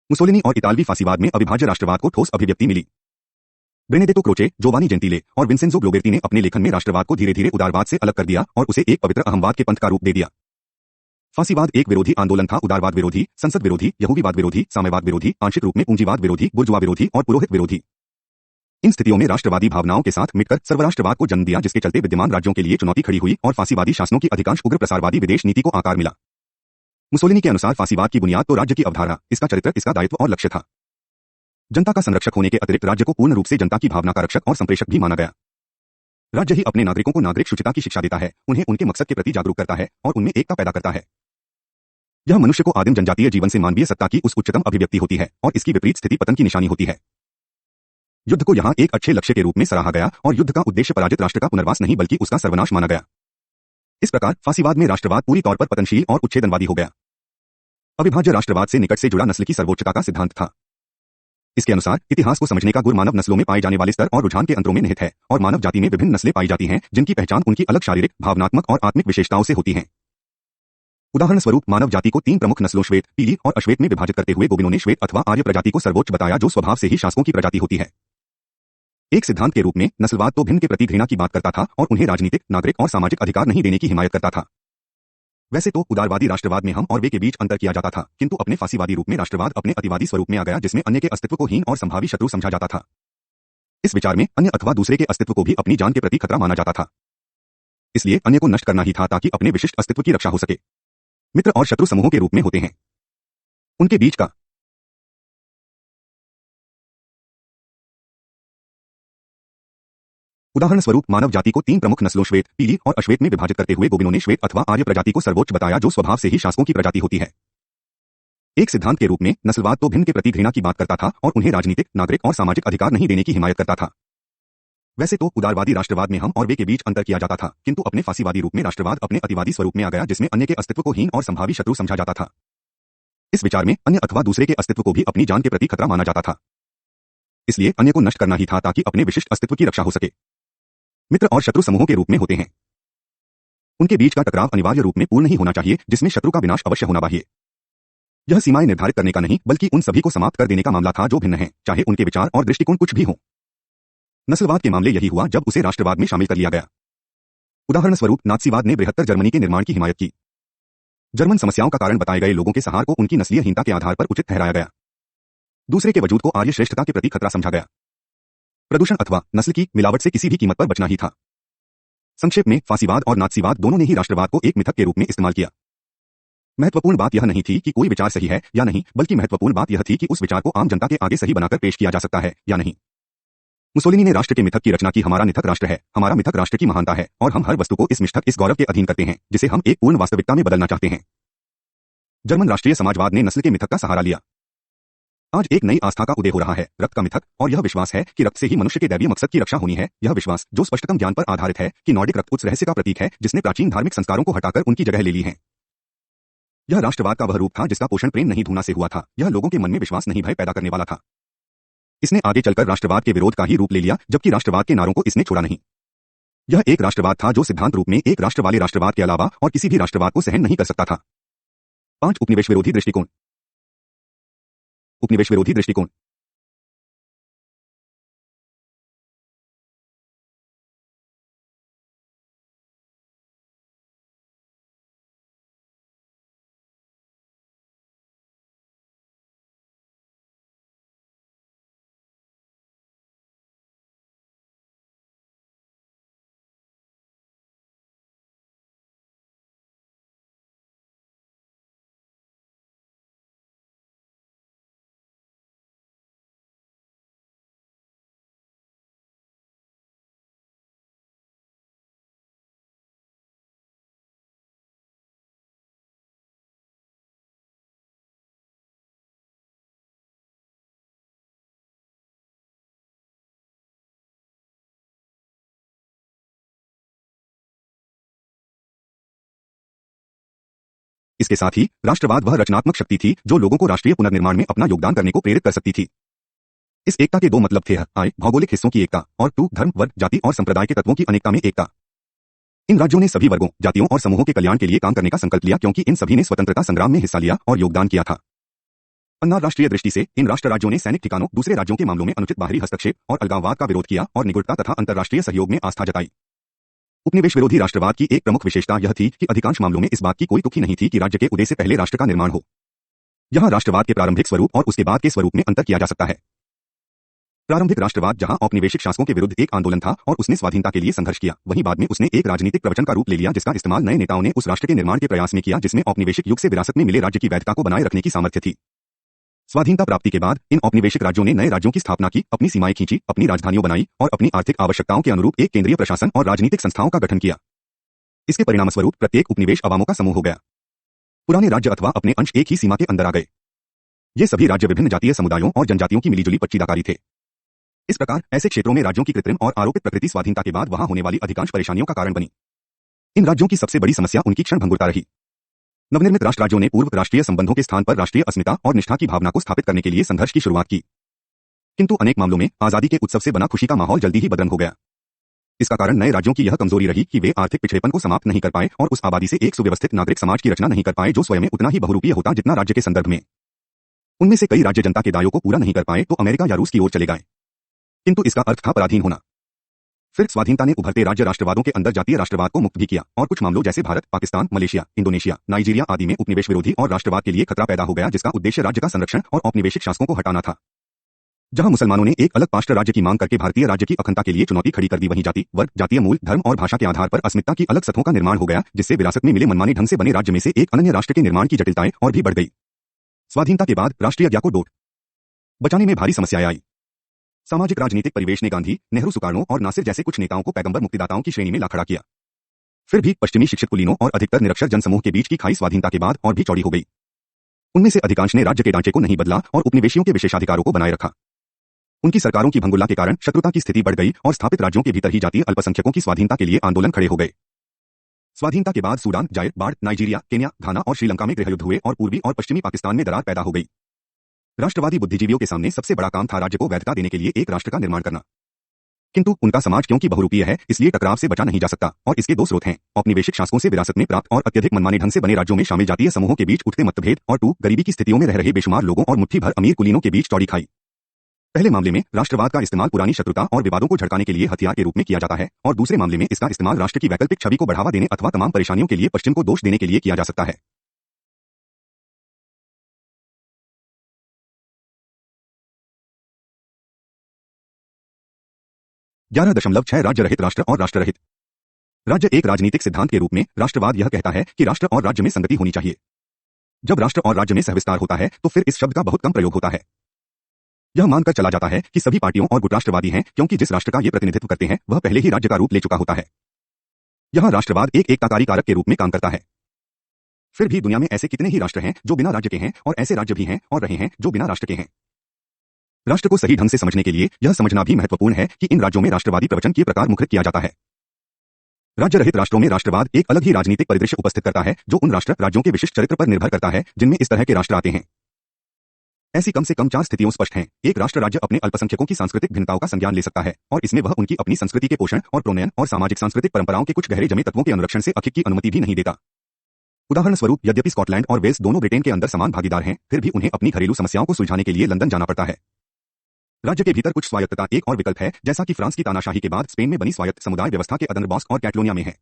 मुसोलिनी और इतालवी फासीवाद में अविभाज्य राष्ट्रवाद को ठोस अभिव्यक्ति मिली। बेनेडेटो क्रोचे, जोवानी जेंटिले और विंसेंजो ग्लोबेर्टी ने अपने लेखन में राष्ट्रवाद को धीरे धीरे उदारवाद से अलग कर दिया और उसे एक पवित्र अहमवाद के पंथ का रूप दे दिया। फासीवाद एक विरोधी आंदोलन था, उदारवाद विरोधी, संसद विरोधी, यहूदीवाद विरोधी, साम्यवाद विरोधी, आंशिक रूप में पूंजीवाद विरोधी, बुर्जुआ विरोधी और पुरोहित विरोधी। इन स्थितियों में राष्ट्रवादी भावनाओं के साथ मिटकर सर्वराष्ट्रवाद को जन्म दिया, जिसके चलते विद्यमान राज्यों के लिए चुनौती खड़ी हुई और फासीवादी शासनों की अधिकांश उग्र प्रसारवादी विदेश नीति को आकार मिला। मुसोलिनी के अनुसार फासीवाद की बुनियाद तो राज्य की अवधारणा, इसका चरित्र, इसका दायित्व और लक्ष्य था। जनता का संरक्षक होने के अतिरिक्त राज्य को पूर्ण रूप से जनता की भावना का रक्षक और संप्रेषक भी माना गया। राज्य ही अपने नागरिकों को नागरिक शुचिता की शिक्षा देता है, उन्हें उनके मकसद के प्रति जागरूक करता है और उनमें एकता पैदा करता है। यह मनुष्य को आदिम जनजातीय जीवन से मानवीय सत्ता की उस उच्चतम अभिव्यक्ति होती है और इसकी विपरीत स्थिति पतन की निशानी होती है। युद्ध को यहाँ एक अच्छे लक्ष्य के रूप में सराहा गया और युद्ध का उद्देश्य पराजित राष्ट्र का पुनर्वास नहीं बल्कि उसका सर्वनाश माना गया। इस प्रकार फासीवाद में राष्ट्रवाद पूरी तौर पर पतनशील और उच्छेदनवादी हो गया। अविभाज्य राष्ट्रवाद से निकट से जुड़ा नस्ल की सर्वोच्चता का सिद्धांत था। इसके अनुसार इतिहास को समझने का गुर मानव नस्लों में पाए जाने वाले स्तर और रुझान के अंतरों में निहित है और मानव जाति में विभिन्न नस्लें पाई जाती हैं, जिनकी पहचान उनकी अलग शारीरिक, भावनात्मक और आत्मिक विशेषताओं से होती है। उदाहरण स्वरूप मानव जाति को 3 प्रमुख नस्लों श्वेत, पीली और अश्वेत में विभाजित करते हुए गोबिनो ने श्वेत अथवा आर्य प्रजाति को सर्वोच्च बताया, जो स्वभाव से ही शासकों की प्रजाति होती है। एक सिद्धांत के रूप में नस्लवाद तो भिन्न के प्रति घृणा की बात करता था और उन्हें राजनीतिक, नागरिक और सामाजिक अधिकार नहीं देने की हिमायत करता था। वैसे तो उदारवादी राष्ट्रवाद में हम और वे के बीच अंतर किया जाता था, किंतु अपने फासीवादी रूप में राष्ट्रवाद अपने अतिवादी स्वरूप में आ गया, जिसमें अन्य के अस्तित्व को हीन और संभावी शत्रु समझा जाता था। इस विचार में अन्य अथवा दूसरे के अस्तित्व को भी अपनी जान के प्रति खतरा माना जाता था। इसलिए अन्य को नष्ट करना ही था ताकि अपने विशिष्ट अस्तित्व की रक्षा हो सके। मित्र और शत्रु समूहों के रूप में होते हैं। उनके बीच का उदाहरण स्वरूप मानव जाति को 3 प्रमुख नस्लों श्वेत, पीली और अश्वेत में विभाजित करते हुए गोबिनो ने श्वेत अथवा आर्य प्रजाति को सर्वोच्च बताया, जो स्वभाव से ही शासकों की प्रजाति होती है। एक सिद्धांत के रूप में नस्लवाद तो भिन्न के प्रति घृणा की बात करता था और उन्हें राजनीतिक, नागरिक और सामाजिक अधिकार नहीं देने की हिमायत करता था। वैसे तो उदारवादी राष्ट्रवाद में हम और वे के बीच अंतर किया जाता था, किंतु अपने फासीवादी रूप में राष्ट्रवाद अपने अतिवादी स्वरूप में आ गया, जिसमें अन्य के अस्तित्व को हीन और संभावी शत्रु समझा जाता था। इस विचार में अन्य अथवा दूसरे के अस्तित्व को भी अपनी जान के प्रति खतरा माना जाता था। इसलिए अन्य को नष्ट करना ही था ताकि अपने विशिष्ट अस्तित्व की रक्षा हो सके। मित्र और शत्रु समूहों के रूप में होते हैं। उनके बीच का टकराव अनिवार्य रूप में पूर्ण ही होना चाहिए, जिसमें शत्रु का विनाश अवश्य होना बाह्य। यह सीमाएं निर्धारित करने का नहीं, बल्कि उन सभी को समाप्त कर देने का मामला था जो भिन्न हैं, चाहे उनके विचार और दृष्टिकोण कुछ भी हों। नस्लवाद के मामले यही हुआ जब उसे राष्ट्रवाद में शामिल कर लिया गया। उदाहरण स्वरूप नात्सीवाद ने बृहत्तर जर्मनी के निर्माण की हिमायत की। जर्मन समस्याओं का कारण बताए गए लोगों के सहार को उनकी नस्लीय हीनता के आधार पर उचित ठहराया गया। दूसरे के वजूद को आर्य श्रेष्ठता के प्रति खतरा समझा गया। प्रदूषण अथवा नस्ल की मिलावट से किसी भी कीमत पर बचना ही था। संक्षेप में फासीवाद और नात्सीवाद दोनों ने ही राष्ट्रवाद को एक मिथक के रूप में इस्तेमाल किया। महत्वपूर्ण बात यह नहीं थी कि कोई विचार सही है या नहीं, बल्कि महत्वपूर्ण बात यह थी कि उस विचार को आम जनता के आगे सही बनाकर पेश किया जा सकता है या नहीं। मुसोलिनी ने राष्ट्र के मिथक की रचना की। हमारा मिथक राष्ट्र है, हमारा मिथक राष्ट्र की महानता है और हम हर वस्तु को इस मिथक, इस गौरव के अधीन करते हैं, जिसे हम एक पूर्ण वास्तविकता में बदलना चाहते हैं। जर्मन राष्ट्रीय समाजवाद ने नस्ल के मिथक का सहारा लिया। आज एक नई आस्था का उदय हो रहा है, रक्त का मिथक, और यह विश्वास है कि रक्त से ही मनुष्य के दैवीय मकसद की रक्षा होनी है। यह विश्वास, जो स्पष्टतम ज्ञान पर आधारित है कि नॉर्डिक रक्त उस रहस्य का प्रतीक है जिसने प्राचीन धार्मिक संस्कारों को हटाकर उनकी जगह ले ली है। यह राष्ट्रवाद का वह रूप था जिसका पोषण प्रेम नहीं धूना से हुआ था। यह लोगों के मन में विश्वास नहीं भय पैदा करने वाला था। इसने आगे चलकर राष्ट्रवाद के विरोध का ही रूप ले लिया, जबकि राष्ट्रवाद के नारों को इसने छोड़ा नहीं। यह एक राष्ट्रवाद था जो सिद्धांत रूप में एक राष्ट्र वाले राष्ट्रवाद के अलावा और किसी भी राष्ट्रवाद को सहन नहीं कर सकता था। 5 उपनिवेश विरोधी दृष्टिकोण। उपनिवेश विरोधी दृष्टिकोण। इसके साथ ही राष्ट्रवाद वह रचनात्मक शक्ति थी जो लोगों को राष्ट्रीय पुनर्निर्माण में अपना योगदान करने को प्रेरित कर सकती थी। इस एकता के दो मतलब थे: आय, भौगोलिक हिस्सों की एकता, और टू, धर्म, वर्ग, जाति और संप्रदाय के तत्वों की अनेकता में एकता। इन राज्यों ने सभी वर्गों, जातियों और समूहों के कल्याण के लिए काम करने का संकल्प लिया, क्योंकि इन सभी ने स्वतंत्रता संग्राम में हिस्सा लिया और योगदान किया था। अंतर्राष्ट्रीय दृष्टि से इन राष्ट्र राज्यों ने सैनिक ठिकानों, दूसरे राज्यों के मामलों में अनुचित बाहरी हस्तक्षेप और अलगाववाद का विरोध किया और निगुड़ता तथा अंतर्राष्ट्रीय सहयोग में आस्था जताई। उपनिवेश विरोधी राष्ट्रवाद की एक प्रमुख विशेषता यह थी कि अधिकांश मामलों में इस बात की कोई तुक ही नहीं थी कि राज्य के उदय से पहले राष्ट्र का निर्माण हो। यहाँ राष्ट्रवाद के प्रारंभिक स्वरूप और उसके बाद के स्वरूप में अंतर किया जा सकता है। प्रारंभिक राष्ट्रवाद जहां औपनिवेशिक शासकों के विरुद्ध एक आंदोलन था और उसने स्वाधीनता के लिए संघर्ष किया, वहीं बाद में उसने एक राजनीतिक प्रवचन का रूप ले लिया, जिसका इस्तेमाल नए नेताओं ने उस राष्ट्र के निर्माण के प्रयास में किया जिसमें औपनिवेशिक युग से विरासत में मिले राज्य की वैधता को बनाए रखने की सामर्थ्य थी। स्वाधीनता प्राप्ति के बाद इन औपनिवेशिक राज्यों ने नए राज्यों की स्थापना की, अपनी सीमाएं खींची, अपनी राजधानियां बनाई और अपनी आर्थिक आवश्यकताओं के अनुरूप एक केंद्रीय प्रशासन और राजनीतिक संस्थाओं का गठन किया। इसके परिणामस्वरूप प्रत्येक उपनिवेश अवामों का समूह हो गया। पुराने राज्य अथवा अपने अंश एक ही सीमा के अंदर आ गए। ये सभी राज्य विभिन्न जातीय समुदायों और जनजातियों की मिलीजुली पच्चीदाकारी थे। इस प्रकार ऐसे क्षेत्रों में राज्यों की कृत्रिम और आरोपित प्रकृति स्वाधीनता के बाद वहां होने वाली अधिकांश परेशानियों का कारण बनी। इन राज्यों की सबसे बड़ी समस्या उनकी क्षणभंगुरता रही। नवनिर्मित राष्ट्र राज्यों ने पूर्व राष्ट्रीय संबंधों के स्थान पर राष्ट्रीय अस्मिता और निष्ठा की भावना को स्थापित करने के लिए संघर्ष की शुरुआत की, किंतु अनेक मामलों में आजादी के उत्सव से बना खुशी का माहौल जल्दी ही बदरंग हो गया। इसका कारण नए राज्यों की यह कमजोरी रही कि वे आर्थिक पिछड़ेपन को समाप्त नहीं कर पाए और उस आबादी से एक सुव्यवस्थित नागरिक समाज की रचना नहीं कर पाए जो स्वयं में उतना ही बहुरूपीय होता जितना राज्य के संदर्भ में। उनमें से कई राज्य जनता के दायों को पूरा नहीं कर पाए तो अमेरिका या रूस की ओर चले गए, किंतु इसका अर्थ था पराधीन होना। फिर स्वाधीनता ने उभरते राज्य राष्ट्रवादों के अंदर जातीय राष्ट्रवाद को मुक्त भी किया और कुछ मामलों जैसे Bharat, Pakistan, Malaysia, Indonesia, Nigeria आदि में उपनिवेश विरोधी और राष्ट्रवाद के लिए खतरा पैदा हो गया, जिसका उद्देश्य राज्य का संरक्षण और औपनिवेशिक शासकों को हटाना था। जहां मुसलमानों ने एक अलग राष्ट्र राज्य की मांग करके भारतीय राज्य की अखंडता के लिए चुनौती खड़ी कर दी, वहीं जाति, वर्ग, जातीय मूल, धर्म और भाषा के आधार पर अस्मिता की अलग सतहों का निर्माण हो गया, जिससे विरासत में मिले मनमाने ढंग से बने राज्य में से एक अनन्य राष्ट्र के निर्माण की जटिलताएं और भी बढ़ गई। स्वाधीनता के बाद राष्ट्रीय ज्ञा को डोट बचाने में भारी समस्याएं आई। सामाजिक राजनीतिक परिवेश ने गांधी, नेहरू, सुकार्नो और नासिर जैसे कुछ नेताओं को पैगंबर मुक्तिदाताओं की श्रेणी में ला खड़ा किया। फिर भी पश्चिमी शिक्षित कुलीनों और अधिकतर निरक्षर जनसमूह के बीच की खाई स्वाधीनता के बाद और भी चौड़ी हो गई। उनमें से अधिकांश ने राज्य के ढांचे को नहीं बदला और उपनिवेशियों के विशेषाधिकारों को बनाए रखा। उनकी सरकारों की भंगुरता के कारण शत्रुता की स्थिति बढ़ गई और स्थापित राज्यों के भीतर ही जातीय अल्पसंख्यकों की स्वाधीनता के लिए आंदोलन खड़े हो गए। स्वाधीनता के बाद सूडान, जायर, बाढ़, नाइजीरिया, केन्या, घाना और श्रीलंका में गृहयुद्ध हुए और पूर्वी और पश्चिमी पाकिस्तान में दरार पैदा हो गई। राष्ट्रवादी बुद्धिजीवियों के सामने सबसे बड़ा काम था राज्य को वैधता देने के लिए एक राष्ट्र का निर्माण करना, किंतु उनका समाज क्योंकि बहुरूपीय है इसलिए टकराव से बचा नहीं जा सकता और इसके दो स्रोत हैं: औपनिवेशिक शासकों से विरासत में प्राप्त और अत्यधिक मनमाने ढंग से बने राज्यों में शामिल जातीय समूहों के बीच उठते मतभेद, और टू, गरीबी की स्थितियों में रह रहे बेशुमार लोगों और मुट्ठी भर अमीर कुलीनों के बीच चौड़ी खाई। पहले मामले में राष्ट्रवाद का इस्तेमाल पुरानी शत्रुता और विवादों को झड़काने के लिए हथियार के रूप में किया जाता है, और दूसरे मामले में इसका इस्तेमाल राष्ट्र की वैकल्पिक छवि को बढ़ावा देने अथवा तमाम परेशानियों के लिए पश्चिम को दोष देने के लिए किया जा सकता है। 11.6 राज्य रहित राष्ट्र और राष्ट्र रहित राज्य। एक राजनीतिक सिद्धांत के रूप में राष्ट्रवाद यह कहता है कि राष्ट्र और राज्य में संगति होनी चाहिए। जब राष्ट्र और राज्य में सहविस्तार होता है तो फिर इस शब्द का बहुत कम प्रयोग होता है। यह मानकर चला जाता है कि सभी पार्टियों और गुट राष्ट्रवादी हैं, क्योंकि जिस राष्ट्र का ये प्रतिनिधित्व करते हैं वह पहले ही राज्य का रूप ले चुका होता है। यहां राष्ट्रवाद एक एकताकारी कारक के रूप में काम करता है। फिर भी दुनिया में ऐसे कितने ही राष्ट्र हैं जो बिना राज्य के हैं, और ऐसे राज्य भी हैं और रहे हैं जो बिना राष्ट्र के हैं। राष्ट्र को सही ढंग से समझने के लिए यह समझना भी महत्वपूर्ण है कि इन राज्यों में राष्ट्रवादी प्रवचन के प्रकार मुखरित किया जाता है। राज्य रहित राष्ट्रों में राष्ट्रवाद एक अलग ही राजनीतिक परिदृश्य उपस्थित करता है, जो उन राष्ट्र राज्यों के विशिष्ट चरित्र पर निर्भर करता है जिनमें इस तरह के राष्ट्र आते हैं। ऐसी कम से कम 4 स्थितियों स्पष्ट हैं। एक राष्ट्र राज्य अपने अल्पसंख्यकों की सांस्कृतिक भिन्नताओं का संज्ञान ले सकता है, और इसमें वह उनकी अपनी संस्कृति के पोषण और प्रोन्नयन और सामाजिक सांस्कृतिक परंपराओं के कुछ गहरे जमे तत्वों के अनुरक्षण से अधिक की अनुमति भी नहीं देता। उदाहरण स्वरूप, यद्यपि स्कॉटलैंड और वेल्स दोनों ब्रिटेन के अंदर समान भागीदार हैं, फिर भी उन्हें अपनी घरेलू समस्याओं को सुलझाने के लिए लंदन जाना पड़ता है। राज्य के भीतर कुछ स्वायत्तता एक और विकल्प है, जैसा कि फ्रांस की तानाशाही के बाद स्पेन में बनी स्वायत्त समुदाय व्यवस्था के अदनबॉस्क और कैटलोनिया में है।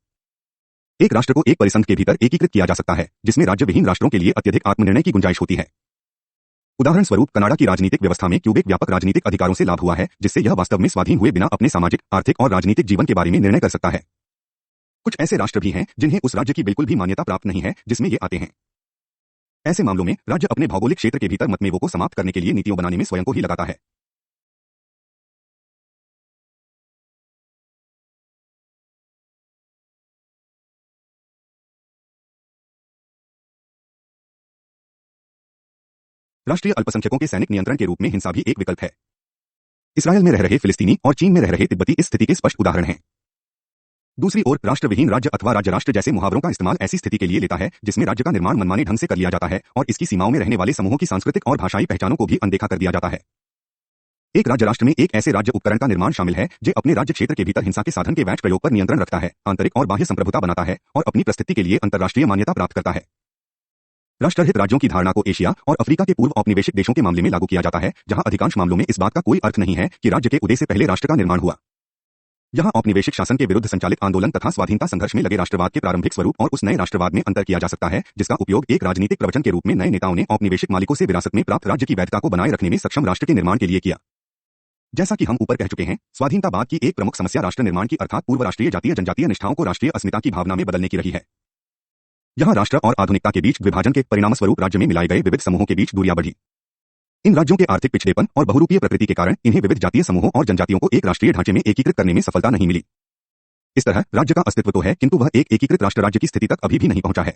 एक राष्ट्र को एक परिसंघ के भीतर एकीकृत किया जा सकता है, जिसमें राज्य विहीन राष्ट्रों के लिए अत्यधिक आत्मनिर्णय की गुंजाइश होती है। उदाहरण स्वरूप, कनाडा की राजनीतिक व्यवस्था में क्यूबेक व्यापक राजनीतिक अधिकारों से लाभ हुआ है, जिससे यह वास्तव में स्वाधीन हुए बिना अपने सामाजिक, आर्थिक और राजनीतिक जीवन के बारे में निर्णय कर सकता है। कुछ ऐसे राष्ट्र भी हैं जिन्हें उस राज्य की बिल्कुल भी मान्यता प्राप्त नहीं है जिसमें ये आते हैं। ऐसे मामलों में राज्य अपने भौगोलिक क्षेत्र के भीतर मतमेवों को समाप्त करने के लिए नीतियों बनाने में स्वयं को ही लगाता है। राष्ट्रीय अल्पसंख्यकों के सैनिक नियंत्रण के रूप में हिंसा भी एक विकल्प है। इसराइल में रह रहे फिलिस्तीनी और चीन में रह रहे तिब्बती इस स्थिति के स्पष्ट उदाहरण हैं। दूसरी ओर, राष्ट्रविहीन राज्य अथवा राज्य राष्ट्र जैसे मुहावरों का इस्तेमाल ऐसी स्थिति के लिए लेता है जिसमें राज्य का निर्माण मनमाने ढंग से कर लिया जाता है और इसकी सीमाओं में रहने वाले समूहों की सांस्कृतिक और भाषाई पहचानों को भी अनदेखा कर दिया जाता है। एक राज्य राष्ट्र में एक ऐसे राज्य उपकरण का निर्माण शामिल है जो अपने राज्य क्षेत्र के भीतर हिंसा के साधन के वैध प्रयोग पर नियंत्रण रखता है, आंतरिक और बाह्य संप्रभुता बनाता है और अपनी प्रस्थिति के लिए अंतर्राष्ट्रीय मान्यता प्राप्त करता है। राष्ट्रहित राज्यों की धारणा को एशिया और अफ्रीका के पूर्व औपनिवेशिक देशों के मामले में लागू किया जाता है, जहां अधिकांश मामलों में इस बात का कोई अर्थ नहीं है कि राज्य के उदय से पहले राष्ट्र का निर्माण हुआ। यहाँ औपनिवेशिक शासन के विरुद्ध संचालित आंदोलन तथा स्वाधीनता संघर्ष में लगे राष्ट्रवाद के प्रारंभिक स्वरूप और उस नए राष्ट्रवाद में अंतर किया जा सकता है, जिसका उपयोग एक राजनीतिक प्रवचन के रूप में नए नेताओं ने औपनिवेशिक मालिकों से विरासत में प्राप्त राज्य की वैधता को बनाए रखने में सक्षम राष्ट्र के निर्माण के लिए किया। जैसा कि हम ऊपर कह चुके हैं, स्वाधीनतावाद की एक प्रमुख समस्या राष्ट्र निर्माण की अर्थात पूर्व राष्ट्रीय जातीय जनजातीय निष्ठाओं को राष्ट्रीय अस्मिता की भावना में बदलने की रही है। यहाँ राष्ट्र और आधुनिकता के बीच विभाजन के परिणामस्वरूप राज्य में मिलाए गए विविध समूहों के बीच दूरियां बढ़ी। इन राज्यों के आर्थिक पिछड़ेपन और बहुरूपीय प्रकृति के कारण इन्हें विविध जातीय समूहों और जनजातियों को एक राष्ट्रीय ढांचे में एकीकृत करने में सफलता नहीं मिली। इस तरह राज्य का अस्तित्व तो है, किंतु वह एक एकीकृत राष्ट्र राज्य की स्थिति तक अभी भी नहीं पहुंचा है।